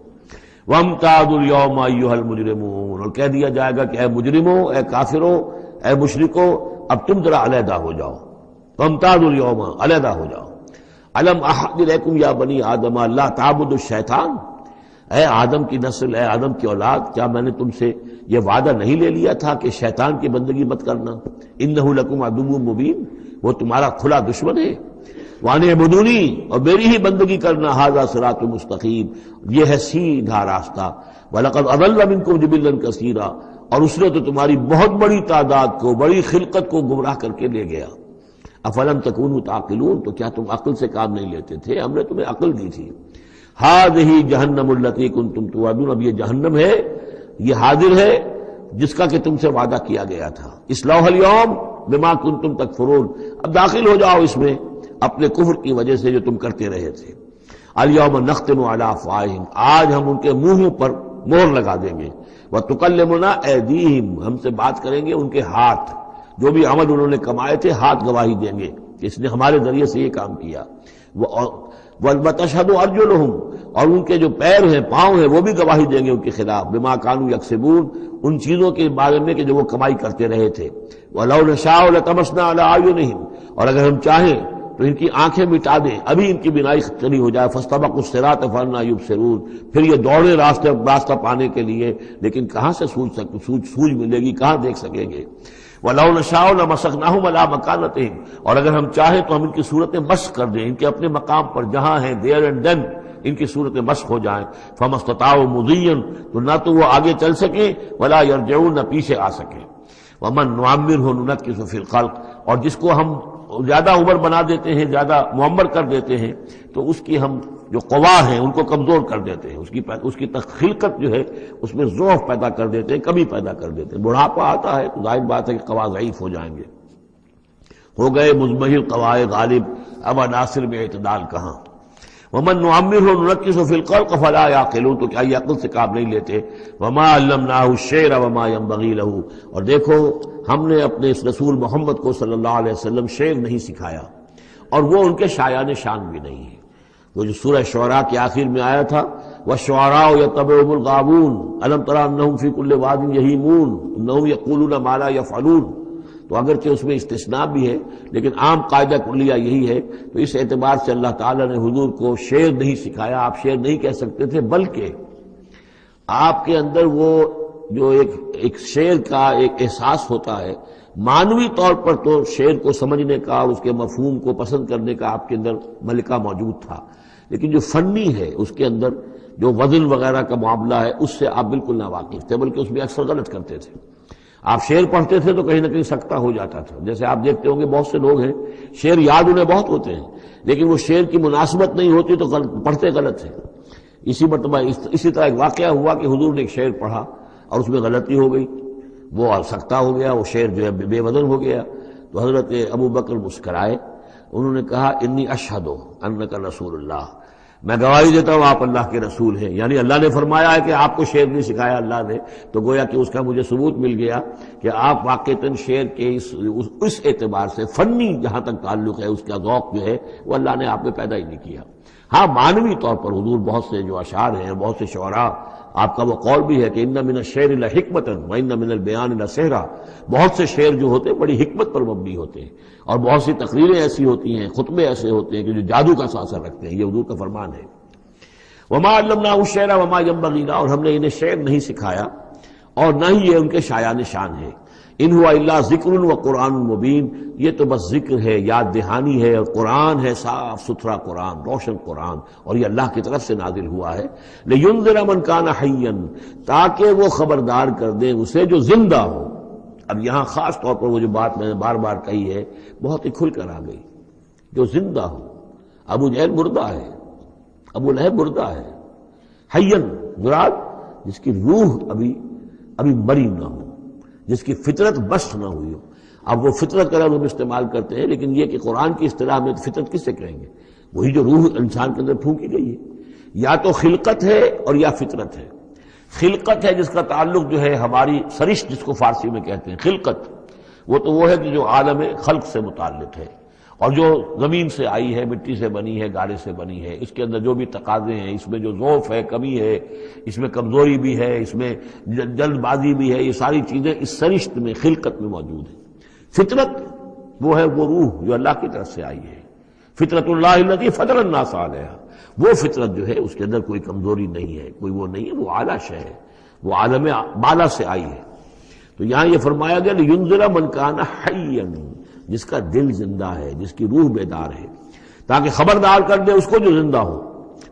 وَامْتَازُوا الْيَوْمَ أَيُّهَا الْمُجْرِمُونَ، اور کہہ دیا جائے گا کہ اے مجرموں، اے کافروں، اے مشرکوں، اب تم ذرا علیحدہ ہو جاؤ. وَامْتَازُوا الْيَوْمَ، علیحدہ ہو جاؤ. أَلَمْ أَعْهَدْ إِلَيْكُمْ يَا بَنِي آدَمَ أَلَّا تَعْبُدُوا الشَّيْطَانَ، اے آدم کی نسل، اے آدم کی اولاد، کیا میں نے تم سے یہ وعدہ نہیں لے لیا تھا کہ شیطان کی بندگی مت کرنا؟ إِنَّهُ لَكُمْ عَدُوٌّ مُبِينٌ، وہ تمہارا کھلا دشمن ہے. وَأَنِ اعْبُدُونِي، اور میری ہی بندگی کرنا. هَذَا صِرَاطٌ مُسْتَقِيمٌ، یہ ہے سیدھا راستہ. وَلَقَدْ أَضَلَّ مِنكُمْ جِبِلًّا كَثِيرًا، اور اس نے تو تمہاری بہت بڑی تعداد کو، بڑی خلقت کو گمراہ کر کے لے گیا. افلم تکونوا تعقلون، تو کیا تم عقل سے کام نہیں لیتے تھے؟ ہم نے تمہیں عقل دی تھی. ہذہ جہنم التی کنتم توعدون، اب یہ جہنم ہے، یہ حاضر ہے جس کا کہ تم سے وعدہ کیا گیا تھا. اصلوها اليوم بما کنتم تکفرون، اب داخل ہو جاؤ اس میں اپنے کفر کی وجہ سے جو تم کرتے رہے تھے. الیوم نختم علی افواہہم، آج ہم ان کے منہوں پر مہر لگا دیں گے. وتکلمنا ایدیہم، ہم سے بات کریں گے ان کے ہاتھ، جو بھی عمل انہوں نے کمائے تھے ہاتھ گواہی دیں گے کہ اس نے ہمارے ذریعے سے یہ کام کیا. وتشہد ارجلہم، اور ان کے جو پیر ہیں، پاؤں ہیں، وہ بھی گواہی دیں گے ان کے خلاف. بما کانوا یکسبون، ان چیزوں کے بارے میں کہ جو وہ کمائی کرتے رہے تھے. ولو نشاء لطمسنا علی اعینہم، اور اگر ہم چاہیں تو ان کی آنکھیں مٹا دیں، ابھی ان کی بینائی چلی ہو جائے. فاستبقوا الصراط فانى يبصرون، پھر یہ دوڑے راستہ پانے کے لیے، لیکن کہاں سے سوج ملے گی، کہاں دیکھ سکیں گے. وَلَوْ نَشَاءُ لَمَسَخْنَاهُمْ عَلَىٰ مَكَانَتِهِمْ، اور اگر ہم چاہیں تو ہم ان کی صورتیں مسخ کر دیں، ان کے اپنے مقام پر جہاں ہیں there and then ان کی صورتیں مسخ ہو جائیں. فَمَا اسْتَطَاعُوا مُضِيًّا، تو نہ تو وہ آگے چل سکیں، وَلَا يَرْجِعُونَ، نہ پیچھے آ سکیں. وَمَن نُعَمِّرْهُ نُنَكِّسُ فِي الْخَلْقِ، اور جس کو ہم زیادہ عمر بنا دیتے ہیں، زیادہ معمر کر دیتے ہیں، تو اس کی ہم جو قوا ہیں ان کو کمزور کر دیتے ہیں، اس کی خلقت جو ہے اس میں ضعف پیدا کر دیتے ہیں، کمی پیدا کر دیتے ہیں. بڑھاپا آتا ہے تو ظاہر بات ہے کہ قوا ضعیف ہو جائیں گے. ہو گئے مزمحل قوائے غالب، اب عناصر میں اعتدال کہاں. ومن نعمرہ ننکسہ فی الخلق فلا یعقلون، تو کیا یہ عقل سے کام نہیں لیتے. وما علمناہ الشعر وما ينبغی لہ، اور دیکھو ہم نے اپنے اس رسول محمد کو صلی اللہ علیہ وسلم شعر نہیں سکھایا، اور وہ ان کے شایان شان بھی نہیں ہے. وہ جو سورہ شعراء کے آخر میں آیا تھا، والشعراء یتبعهم الغاوون الم تر انہم فی کل واد یہیمون انہم یقولون ما لا یفعلون، تو اگرچہ اس میں استثناء بھی ہے لیکن عام قاعدہ کلیہ یہی ہے. تو اس اعتبار سے اللہ تعالیٰ نے حضور کو شعر نہیں سکھایا، آپ شعر نہیں کہہ سکتے تھے، بلکہ آپ کے اندر وہ جو ایک شعر کا ایک احساس ہوتا ہے، معنوی طور پر تو شعر کو سمجھنے کا اور اس کے مفہوم کو پسند کرنے کا آپ کے اندر ملکہ موجود تھا، لیکن جو فنی ہے اس کے اندر جو وزن وغیرہ کا معاملہ ہے اس سے آپ بالکل ناواقف تھے، بلکہ اس میں اکثر غلط کرتے تھے. آپ شعر پڑھتے تھے تو کہیں نہ کہیں سکتہ ہو جاتا تھا. جیسے آپ دیکھتے ہوں گے بہت سے لوگ ہیں شعر یاد انہیں بہت ہوتے ہیں، لیکن وہ شعر کی مناسبت نہیں ہوتی تو پڑھتے غلط ہیں. اسی مرتبہ اسی طرح ایک واقعہ ہوا کہ حضور نے ایک شعر پڑھا اور اس میں غلطی ہو گئی، وہ سکتہ ہو گیا، وہ شعر جو ہے بے وزن ہو گیا. تو حضرت ابو بکر مسکرائے، انہوں نے کہا انی اشہد انک رسول اللہ، میں گواہی دیتا ہوں آپ اللہ کے رسول ہیں. یعنی اللہ نے فرمایا ہے کہ آپ کو شعر نہیں سکھایا اللہ نے، تو گویا کہ اس کا مجھے ثبوت مل گیا کہ آپ واقعتاً شعر کے اس اعتبار سے فنی جہاں تک تعلق ہے، اس کا ذوق جو ہے وہ اللہ نے آپ میں پیدا ہی نہیں کیا. ہاں معنوی طور پر حضور بہت سے جو اشعار ہیں، بہت سے شعراء، آپ کا وہ قول بھی ہے کہ ان من الشعر لحکمۃ وان من البیان لسحرا، بہت سے شعر جو ہوتے ہیں بڑی حکمت پر مبنی ہوتے ہیں، اور بہت سی تقریریں ایسی ہوتی ہیں، خطبے ایسے ہوتے ہیں کہ جو جادو کا اثر رکھتے ہیں. یہ حضور کا فرمان ہے. وما علمناہ الشعر وما ينبغی لہ، اور ہم نے انہیں شعر نہیں سکھایا اور نہ ہی یہ ان کے شایان شان ہے. ان ہوا الا ذکر و قرآن مبین، یہ تو بس ذکر ہے، یاد دہانی ہے، اور قرآن ہے، صاف ستھرا قرآن، روشن قرآن، اور یہ اللہ کی طرف سے نازل ہوا ہے. لینذر من کان حیا، تاکہ وہ خبردار کر دیں اسے جو زندہ ہو. اب یہاں خاص طور پر وہ جو بات میں نے بار بار کہی ہے بہت ہی کھل کر آ گئی، جو زندہ ہو. ابو جہل مردہ ہے، ابو لہب مردہ ہے. حیا مراد جس کی روح ابھی مری نہ ہو، جس کی فطرت بس نہ ہوئی ہو. اب وہ فطرت کا لفظ ہم استعمال کرتے ہیں، لیکن یہ کہ قرآن کی اصطلاح میں فطرت کس سے کہیں گے؟ وہی جو روح انسان کے اندر پھونکی گئی ہے. یا تو خلقت ہے اور یا فطرت ہے. خلقت ہے جس کا تعلق جو ہے ہماری سرشت جس کو فارسی میں کہتے ہیں خلقت، وہ ہے کہ جو عالم خلق سے متعلق ہے اور جو زمین سے آئی ہے، مٹی سے بنی ہے، گارے سے بنی ہے. اس کے اندر جو بھی تقاضے ہیں، اس میں جو ضعف ہے، کمی ہے، اس میں کمزوری بھی ہے، اس میں جلد بازی بھی ہے، یہ ساری چیزیں اس سرشت میں خلقت میں موجود ہیں. فطرت وہ ہے وہ روح جو اللہ کی طرف سے آئی ہے. فطرت اللہ التی فطر الناس علیہا، وہ فطرت جو ہے اس کے اندر کوئی کمزوری نہیں ہے، کوئی وہ نہیں ہے، وہ اعلیٰ شے ہے، وہ عالم بالا سے آئی ہے. تو یہاں یہ فرمایا گیا لینذر من کان حیا، جس کا دل زندہ ہے، جس کی روح بیدار ہے، تاکہ خبردار کر دے اس کو جو زندہ ہو.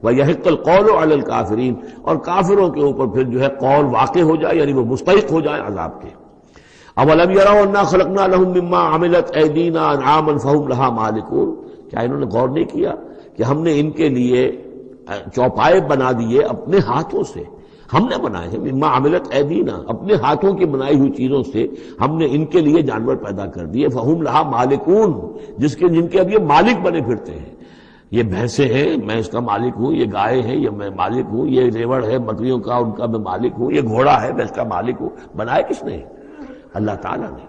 وَيَحِقَّ الْقَوْلُ عَلَى الْكَافِرِينَ، اور کافروں کے اوپر پھر جو ہے قول واقع ہو جائے، یعنی وہ مستحق ہو جائے عذاب کے. اولم يروا انا خلقنا لهم مما عملت ايدينا انعاما فهم لها مالكون، کیا انہوں نے غور نہیں کیا کہ ہم نے ان کے لیے چوپائے بنا دیے اپنے ہاتھوں سے، ہم نے بنائے ہیں. مما عملت ایدینا، اپنے ہاتھوں کی بنائی ہوئی چیزوں سے ہم نے ان کے لیے جانور پیدا کر دیے. فہم لہا مالکون، جن کے اب یہ مالک بنے پھرتے ہیں. یہ بھینسیں ہیں، میں اس کا مالک ہوں، یہ گائے ہیں، یہ میں مالک ہوں، یہ ریوڑ ہے بکریوں کا، ان کا میں مالک ہوں، یہ گھوڑا ہے میں اس کا مالک ہوں. بنائے کس نے؟ اللہ تعالیٰ نے.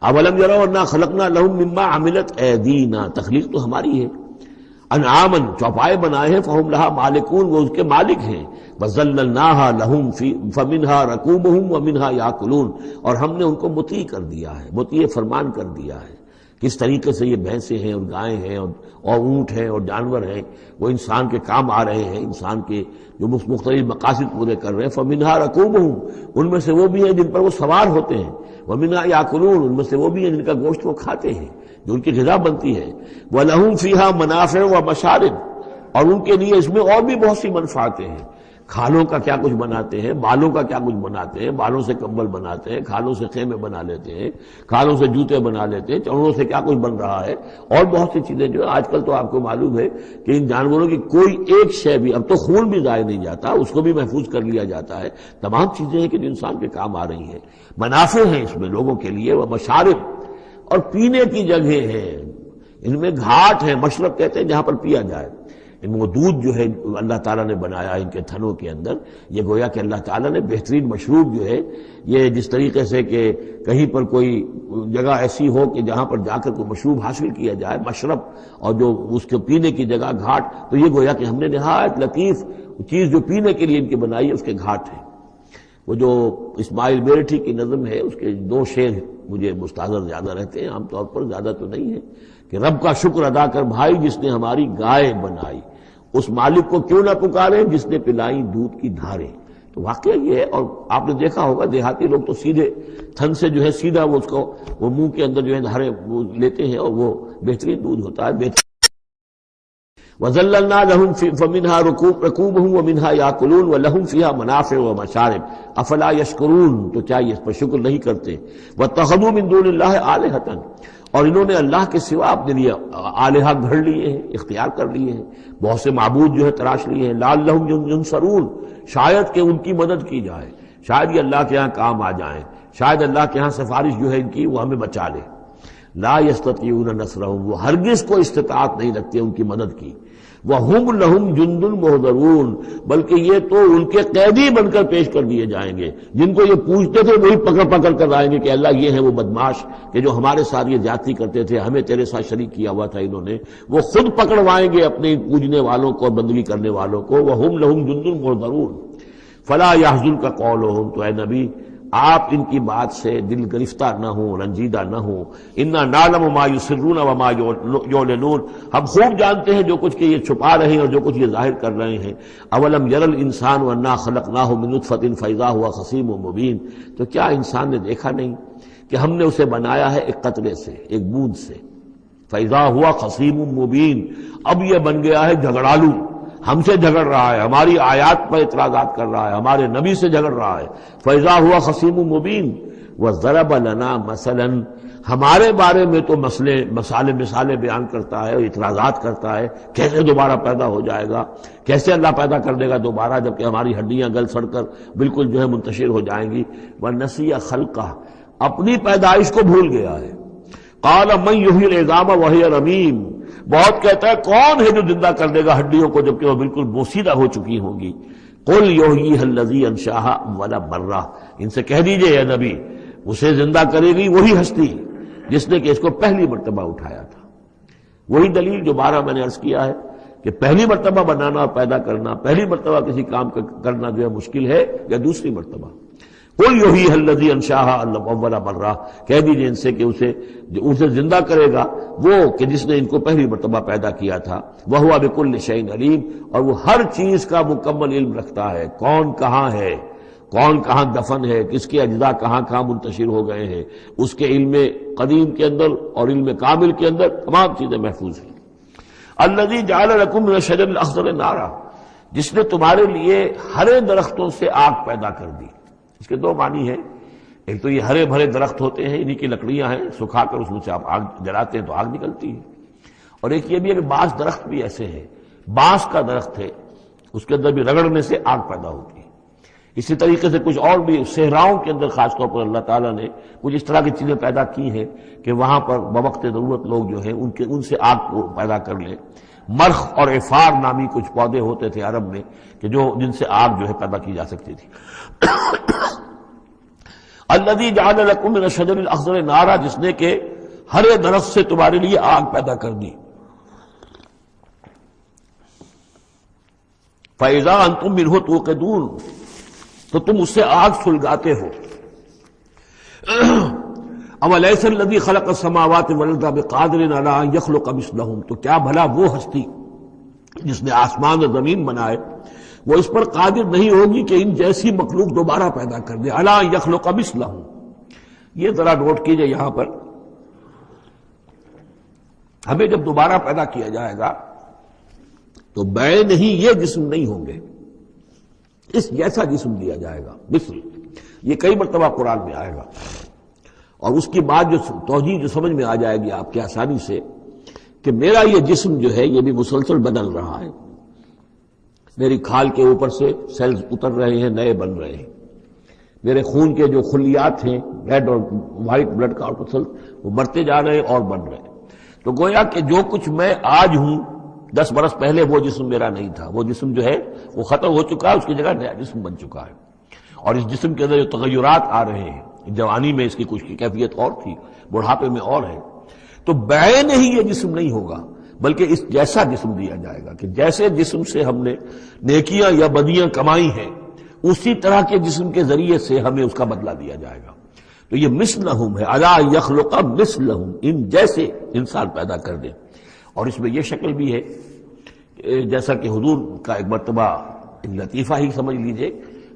اولم یروا انا خلقنا لهم مما عملت ایدینا، تخلیق تو ہماری ہے. انعاماً، چوپائے بنائے ہیں. فہم لہا مالکون، وہ اس کے مالک ہیں. وَذَلَّلْنَاهَا لَهُمْ فَمِنْهَا رَكُوبُهُمْ وَمِنْهَا يَأْكُلُونَ، اور ہم نے ان کو مطیع کر دیا ہے، مطیع فرمان کر دیا ہے. کس طریقے سے یہ بھینسیں ہیں اور گائیں ہیں اور اونٹ ہیں اور جانور ہیں، وہ انسان کے کام آ رہے ہیں، انسان کے جو مختلف مقاصد پورے کر رہے ہیں. فَمِنْهَا رَكُوبُهُمْ، ان میں سے وہ بھی ہیں جن پر وہ سوار ہوتے ہیں. وَمِنْهَا يَأْكُلُونَ، ان میں سے وہ بھی ہیں جن کا گوشت وہ کھاتے ہیں، جو ان کی غذا بنتی ہے. وَلَهُمْ فِيهَا مَنَافِعُ وَمَشَارِبُ، اور ان کے لیے اس میں اور بھی بہت سی منفعتیں ہیں. کھالوں کا کیا کچھ بناتے ہیں، بالوں کا کیا کچھ بناتے ہیں، بالوں سے کمبل بناتے ہیں، کھالوں سے خیمے بنا لیتے ہیں، کھالوں سے جوتے بنا لیتے ہیں، چمڑوں سے کیا کچھ بن رہا ہے، اور بہت سی چیزیں جو آج کل تو آپ کو معلوم ہے کہ ان جانوروں کی کوئی ایک شے بھی، اب تو خون بھی ضائع نہیں جاتا، اس کو بھی محفوظ کر لیا جاتا ہے. تمام چیزیں ہیں کہ جو انسان کے کام آ رہی ہیں. منافع ہیں اس میں لوگوں کے لیے. وہ مشارب، اور پینے کی جگہیں ہیں، ان میں گھاٹ ہیں، مشرب کہتے ہیں جہاں پر پیا جائے. وہ دودھ جو ہے اللہ تعالیٰ نے بنایا ان کے تھنوں کے اندر، یہ گویا کہ اللہ تعالیٰ نے بہترین مشروب جو ہے، یہ جس طریقے سے کہ کہیں پر کوئی جگہ ایسی ہو کہ جہاں پر جا کر کوئی مشروب حاصل کیا جائے، مشرب، اور جو اس کے پینے کی جگہ گھاٹ، تو یہ گویا کہ ہم نے نہایت لطیف چیز جو پینے کے لیے ان کی بنائی ہے، اس کے گھاٹ ہیں. وہ جو اسماعیل میرٹھی کی نظم ہے، اس کے 2 شعر مجھے مستحضر زیادہ رہتے ہیں، عام طور پر زیادہ تو نہیں ہے، کہ رب کا شکر ادا کر بھائی جس نے ہماری گائے بنائی، اس مالک کو کیوں نہ پکارے جس نے پلائی دودھ کی دھاریں. تو واقعہ یہ ہے. اور آپ نے دیکھا ہوگا دیہاتی لوگ تو سیدھے تھن سے جو ہے سیدھا وہ اس کو وہ منہ کے اندر جو ہے دھاریں وہ لیتے ہیں، اور وہ بہترین دودھ ہوتا ہے. وَذَلَّلْنَا لَهُمْ فَمِنْهَا رَكُوبُهُمْ وَمِنْهَا يَأْكُلُونَ وَلَهُمْ فِيهَا مَنَافِعُ وَمَشَارِبُ أَفَلَا يَشْكُرُونَ، تو کیا یہ اس پر شکر نہیں کرتے. وَاتَّخَذُوا مِن دُونِ اللَّهِ آلِهَةً، اور انہوں نے اللہ کے سوا اپنے لیے آلہہ گھڑ لیے ہیں، اختیار کر لیے ہیں، بہت سے معبود جو ہے تراش لیے ہیں. لَعَلَّهُمْ يُنصَرُونَ، شاید کہ ان کی مدد کی جائے، شاید یہ اللہ کے ہاں کام آ جائیں، شاید اللہ کے ہاں سفارش جو ہے ان کی وہ ہمیں بچا لے. لا يستطيعون نصرهم، وہ ہرگز کو استطاعت نہیں رکھتے ان کی مدد کی. وَهُمْ لَهُمْ جُنْدٌ مُحْضَرُونَ، بلکہ یہ تو ان کے قیدی بن کر پیش کر دیے جائیں گے. جن کو یہ پوچھتے تھے وہی پکڑ پکڑ کر آئیں گے کہ اللہ یہ ہیں وہ بدماش کہ جو ہمارے ساتھ یہ زیادتی کرتے تھے، ہمیں تیرے ساتھ شریک کیا ہوا تھا انہوں نے، وہ خود پکڑوائیں گے اپنے پوجنے والوں کو اور بندگی کرنے والوں کو. وَهُمْ لَهُمْ جُنْدٌ مُحْضَرُونَ فَلَا يَحْزُنْكَ قَوْلُهُمْ، تو اے نبی آپ ان کی بات سے دل گرفتہ نہ ہوں، رنجیدہ نہ ہوں. اِنَّا نَعْلَمُ مَا يُسِرُّونَ وَمَا يُعْلِنُونَ، ہم خوب جانتے ہیں جو کچھ کہ یہ چھپا رہے ہیں اور جو کچھ یہ ظاہر کر رہے ہیں. اَوَلَمْ يَرَ الْإِنسَانُ أَنَّا خَلَقْنَاهُ مِن نُطْفَةٍ فَإِذَا هُوَ خَصِيمٌ مُبِينٌ، تو کیا انسان نے دیکھا نہیں کہ ہم نے اسے بنایا ہے ایک قطرے سے، ایک بوند سے. فَإِذَا هُوَ خَصِيمٌ مُبِينٌ، اب یہ بن گیا ہے جھگڑالو، ہم سے جھگڑ رہا ہے، ہماری آیات پر اعتراضات کر رہا ہے، ہمارے نبی سے جھگڑ رہا ہے، فَإِذَا هُوَ خَصِيمٌ مُبِينٌ وَضَرَبَ لَنَا مَثَلًا، ہمارے بارے میں تو مثالیں بیان کرتا ہے اور اعتراضات کرتا ہے، کیسے دوبارہ پیدا ہو جائے گا، کیسے اللہ پیدا کر دے گا دوبارہ جبکہ ہماری ہڈیاں گل سڑ کر بالکل جو ہے منتشر ہو جائیں گی، وَنَسِيَ خَلْقَهُ، اپنی پیدائش کو بھول گیا ہے، قَالَ مَن يُحْيِي الْعِظَامَ وَهِيَ رَمِيمٌ، بہت کہتا ہے کون ہے جو زندہ کر دے گا ہڈیوں کو جبکہ وہ بالکل بوسیدہ ہو چکی ہوں گی، قُلْ يُحْيِيهَا الَّذِي أَنشَأَهَا أَوَّلَ مَرَّةٍ، ان سے کہہ دیجئے اے نبی اسے زندہ کرے گی وہی ہستی جس نے کہ اس کو پہلی مرتبہ اٹھایا تھا۔ وہی دلیل جو بارہ میں نے عرض کیا ہے کہ پہلی مرتبہ بنانا اور پیدا کرنا، پہلی مرتبہ کسی کام کرنا جو ہے مشکل ہے یا دوسری مرتبہ۔ قُلْ يُحْيِيهَا الَّذِي أَنشَأَهَا أَوَّلَ مَرَّةٍ، کہہ دیجئے ان سے کہ اسے زندہ کرے گا وہ کہ جس نے ان کو پہلی مرتبہ پیدا کیا تھا، وَهُوَ بِكُلِّ شَيْءٍ عَلِيمٌ، اور وہ ہر چیز کا مکمل علم رکھتا ہے، کون کہاں ہے، کون کہاں دفن ہے، کس کے اجزاء کہاں کہاں منتشر ہو گئے ہیں، اس کے علم قدیم کے اندر اور علم کامل کے اندر تمام چیزیں محفوظ ہیں۔ الذی جعل لکم من الشجر الاخضر نارا، جس نے تمہارے لیے ہرے درختوں سے آگ پیدا کر دی۔ اس کے دو معنی ہیں، ایک تو یہ ہرے بھرے درخت ہوتے ہیں، انہی کی لکڑیاں ہیں، سکھا کر اس میں سے آپ آگ جلاتے ہیں تو آگ نکلتی ہے، اور ایک یہ بھی ہے کہ بعض درخت بھی ایسے ہیں، بانس کا درخت ہے اس کے اندر بھی رگڑنے سے آگ پیدا ہوتی ہے۔ اسی طریقے سے کچھ اور بھی صحراؤں کے اندر خاص طور پر اللہ تعالیٰ نے کچھ اس طرح کی چیزیں پیدا کی ہیں کہ وہاں پر بوقت ضرورت لوگ جو ہیں ان سے آگ کو پیدا کر لیں۔ مرخ اور عفار نامی کچھ پودے ہوتے تھے عرب میں کہ جن سے آگ جو ہے پیدا کی جا سکتی تھی۔ الذی جعل لکم من الشجر الاخضر نارا، جس نے کہ ہرے درخت سے تمہارے لیے آگ پیدا کر دی۔ فَإِذَا أَنْتُم مِّنْهُ تُوقِدُونَ، تو تم اس سے آگ سلگاتے ہو۔ اولیس الذی خلق السماوات والارض بقادر علی ان یخلق مثلہم، تو کیا بھلا وہ ہستی جس نے آسمان اور زمین بنائے وہ اس پر قادر نہیں ہوگی کہ ان جیسی مخلوق دوبارہ پیدا کر دے، علی ان یخلق مثلہم۔ یہ ذرا نوٹ کیجئے یہاں پر، ہمیں جب دوبارہ پیدا کیا جائے گا تو بین ہی یہ جسم نہیں ہوں گے، اس جیسا جسم دیا جائے گا، مثل، یہ کئی مرتبہ قرآن میں آئے گا، اور اس کی بات جو توجیہ جو سمجھ میں آ جائے گی آپ کے آسانی سے کہ میرا یہ جسم جو ہے یہ بھی مسلسل بدل رہا ہے، میری کھال کے اوپر سے سیلز اتر رہے ہیں، نئے بن رہے ہیں، میرے خون کے جو خلیات ہیں ریڈ اور وائٹ بلڈ کارپسل وہ مرتے جا رہے ہیں اور بن رہے ہیں۔ تو گویا کہ جو کچھ میں آج ہوں 10 برس پہلے وہ جسم میرا نہیں تھا، وہ جسم جو ہے وہ ختم ہو چکا ہے، اس کی جگہ نیا جسم بن چکا ہے، اور اس جسم کے اندر جو تغیرات آ رہے ہیں، جوانی میں اس کی کچھ کی کیفیت اور تھی، بڑھاپے میں اور ہے، تو بعین ہی یہ جسم نہیں ہوگا بلکہ اس جیسا جسم دیا جائے گا کہ جیسے جسم سے ہم نے نیکیاں یا بدیاں کمائی ہیں اسی طرح کے جسم کے ذریعے سے ہمیں اس کا بدلہ دیا جائے گا۔ تو یہ مثلہم ہے، الی یخلق مثلہم، ان جیسے انسان پیدا کر دے۔ اور اس میں یہ شکل بھی ہے جیسا کہ حضور کا ایک مرتبہ ایک لطیفہ ہی سمجھ لیجئے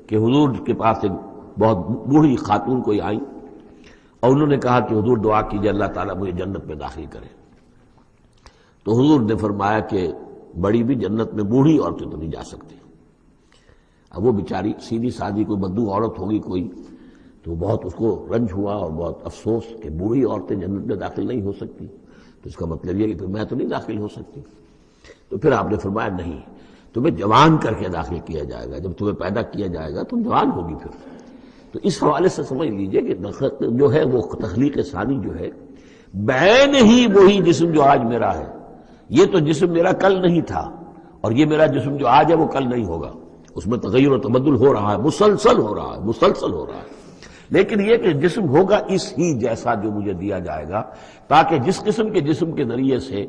کہ حضور کے پاس ایک بہت بوڑھی خاتون کوئی آئی اور انہوں نے کہا کہ حضور دعا کیجئے اللہ تعالیٰ مجھے جنت میں داخل کرے۔ تو حضور نے فرمایا کہ بڑی بھی جنت میں بوڑھی عورتیں تو نہیں جا سکتی۔ اب وہ بیچاری سیدھی سادھی کوئی بدو عورت ہوگی کوئی، تو بہت اس کو رنج ہوا اور بہت افسوس کہ بوڑھی عورتیں جنت میں داخل نہیں ہو سکتی، تو اس کا مطلب یہ کہ پھر میں تو نہیں داخل ہو سکتی۔ تو پھر آپ نے فرمایا نہیں، تمہیں جوان کر کے داخل کیا جائے گا، جب تمہیں پیدا کیا جائے گا تم جوان ہوگی پھر۔ تو اس حوالے سے سمجھ لیجئے کہ جو ہے وہ تخلیق ثانی جو ہے بعین ہی وہی جسم جو آج میرا ہے، یہ تو جسم میرا کل نہیں تھا، اور یہ میرا جسم جو آج ہے وہ کل نہیں ہوگا، اس میں تغیر و تبدل ہو رہا ہے، مسلسل ہو رہا ہے، مسلسل ہو رہا ہے، لیکن یہ کہ جسم ہوگا اس ہی جیسا جو مجھے دیا جائے گا، تاکہ جس قسم کے جسم کے ذریعے سے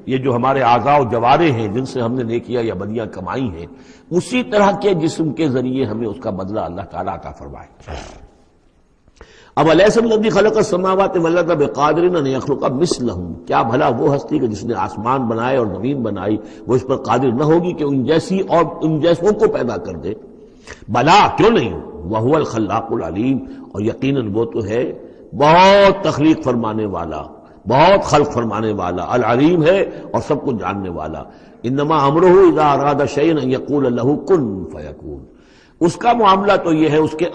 یہ جو ہمارے اعضاء و جوارے ہیں جن سے ہم نے نیکیاں یا بدیاں کمائی ہیں، اسی طرح کے جسم کے ذریعے ہمیں اس کا بدلہ اللہ تعالیٰ عطا فرمائے۔ اب الیس الذی خلق السماوات والارض بقادر ان یخلق مثلہم، کیا بھلا وہ ہستی کہ جس نے آسمان بنائے اور زمین بنائی وہ اس پر قادر نہ ہوگی کہ ان جیسی اور ان جیسوں کو پیدا کر دے؟ بلا، کیوں نہیں، وہو الخلاق العلیم، اور یقیناً وہ تو ہے بہت تخلیق فرمانے والا، بہت خلق فرمانے والا، العلیم ہے اور سب کچھ جاننے والا۔ انما امرہ اذا اراد شیئا ان یقول لہ کن فیکون، اس کا معاملہ تو یہ ہے، اس کے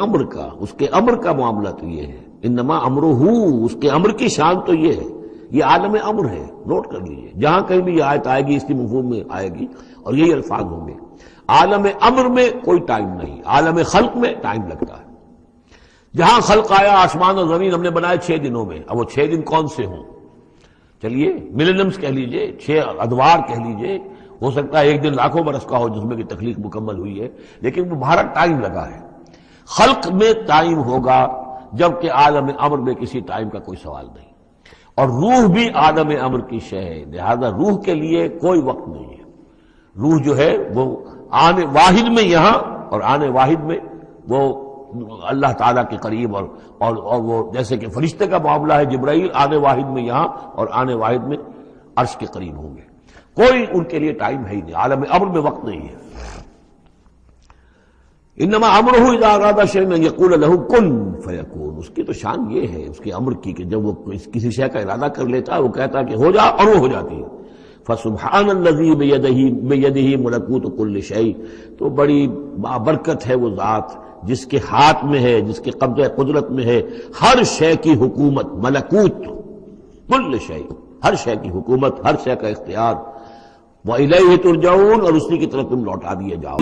امر کا معاملہ تو یہ ہے۔ انما امرہ، اس کے امر کی شان تو یہ ہے، یہ عالم امر ہے، نوٹ کر لیجئے، جہاں کہیں بھی یہ آیت آئے گی اسی مفہوم میں آئے گی اور یہی الفاظ ہوں گے۔ عالم امر میں کوئی ٹائم نہیں، عالم خلق میں ٹائم لگتا ہے۔ جہاں خلق آیا، آسمان اور زمین ہم نے بنائے 6 دنوں میں، اب وہ 6 دن کون سے ہوں؟ چلیے ملینمز کہہ لیجئے، 6 ادوار کہہ لیجئے، ہو سکتا ہے ایک دن لاکھوں برس کا ہو جس میں کہ تخلیق مکمل ہوئی ہے، لیکن وہ بھارت ٹائم لگا ہے۔ خلق میں ٹائم ہوگا، جبکہ عالم امر میں کسی ٹائم کا کوئی سوال نہیں، اور روح بھی عالم امر کی شے ہے، لہذا روح کے لیے کوئی وقت نہیں ہے۔ روح جو ہے وہ آنے واحد میں یہاں اور آنے واحد میں وہ اللہ تعالیٰ کے قریب، اور وہ جیسے کہ فرشتے کا معاملہ ہے، جبرائیل آنے واحد میں یہاں اور آنے واحد میں عرش کے قریب ہوں گے، کوئی ان کے لیے ٹائم ہے ہی نہیں، عالم امر میں وقت نہیں ہے۔ انما امرہ اذا اراد شیئا ان یقول لہ کن فیکون، اس کی تو شان یہ ہے اس کے امر کی کہ جب وہ کسی شے کا ارادہ کر لیتا ہے وہ کہتا ہے کہ ہو جا، اور وہ ہو جاتی ہے۔ فسبحان الذی بیدہ ملکوت کل شیء، تو بڑی بابرکت ہے وہ ذات جس کے ہاتھ میں ہے، جس کے قبضہ قدرت میں ہے ہر شے کی حکومت، ملکوت کل شیء، ہر شے کی حکومت، ہر شے کا اختیار۔ وَإِلَيْهِ تُرْجَعُونَ، اور اسی کی طرف تم لوٹا دیے جاؤ۔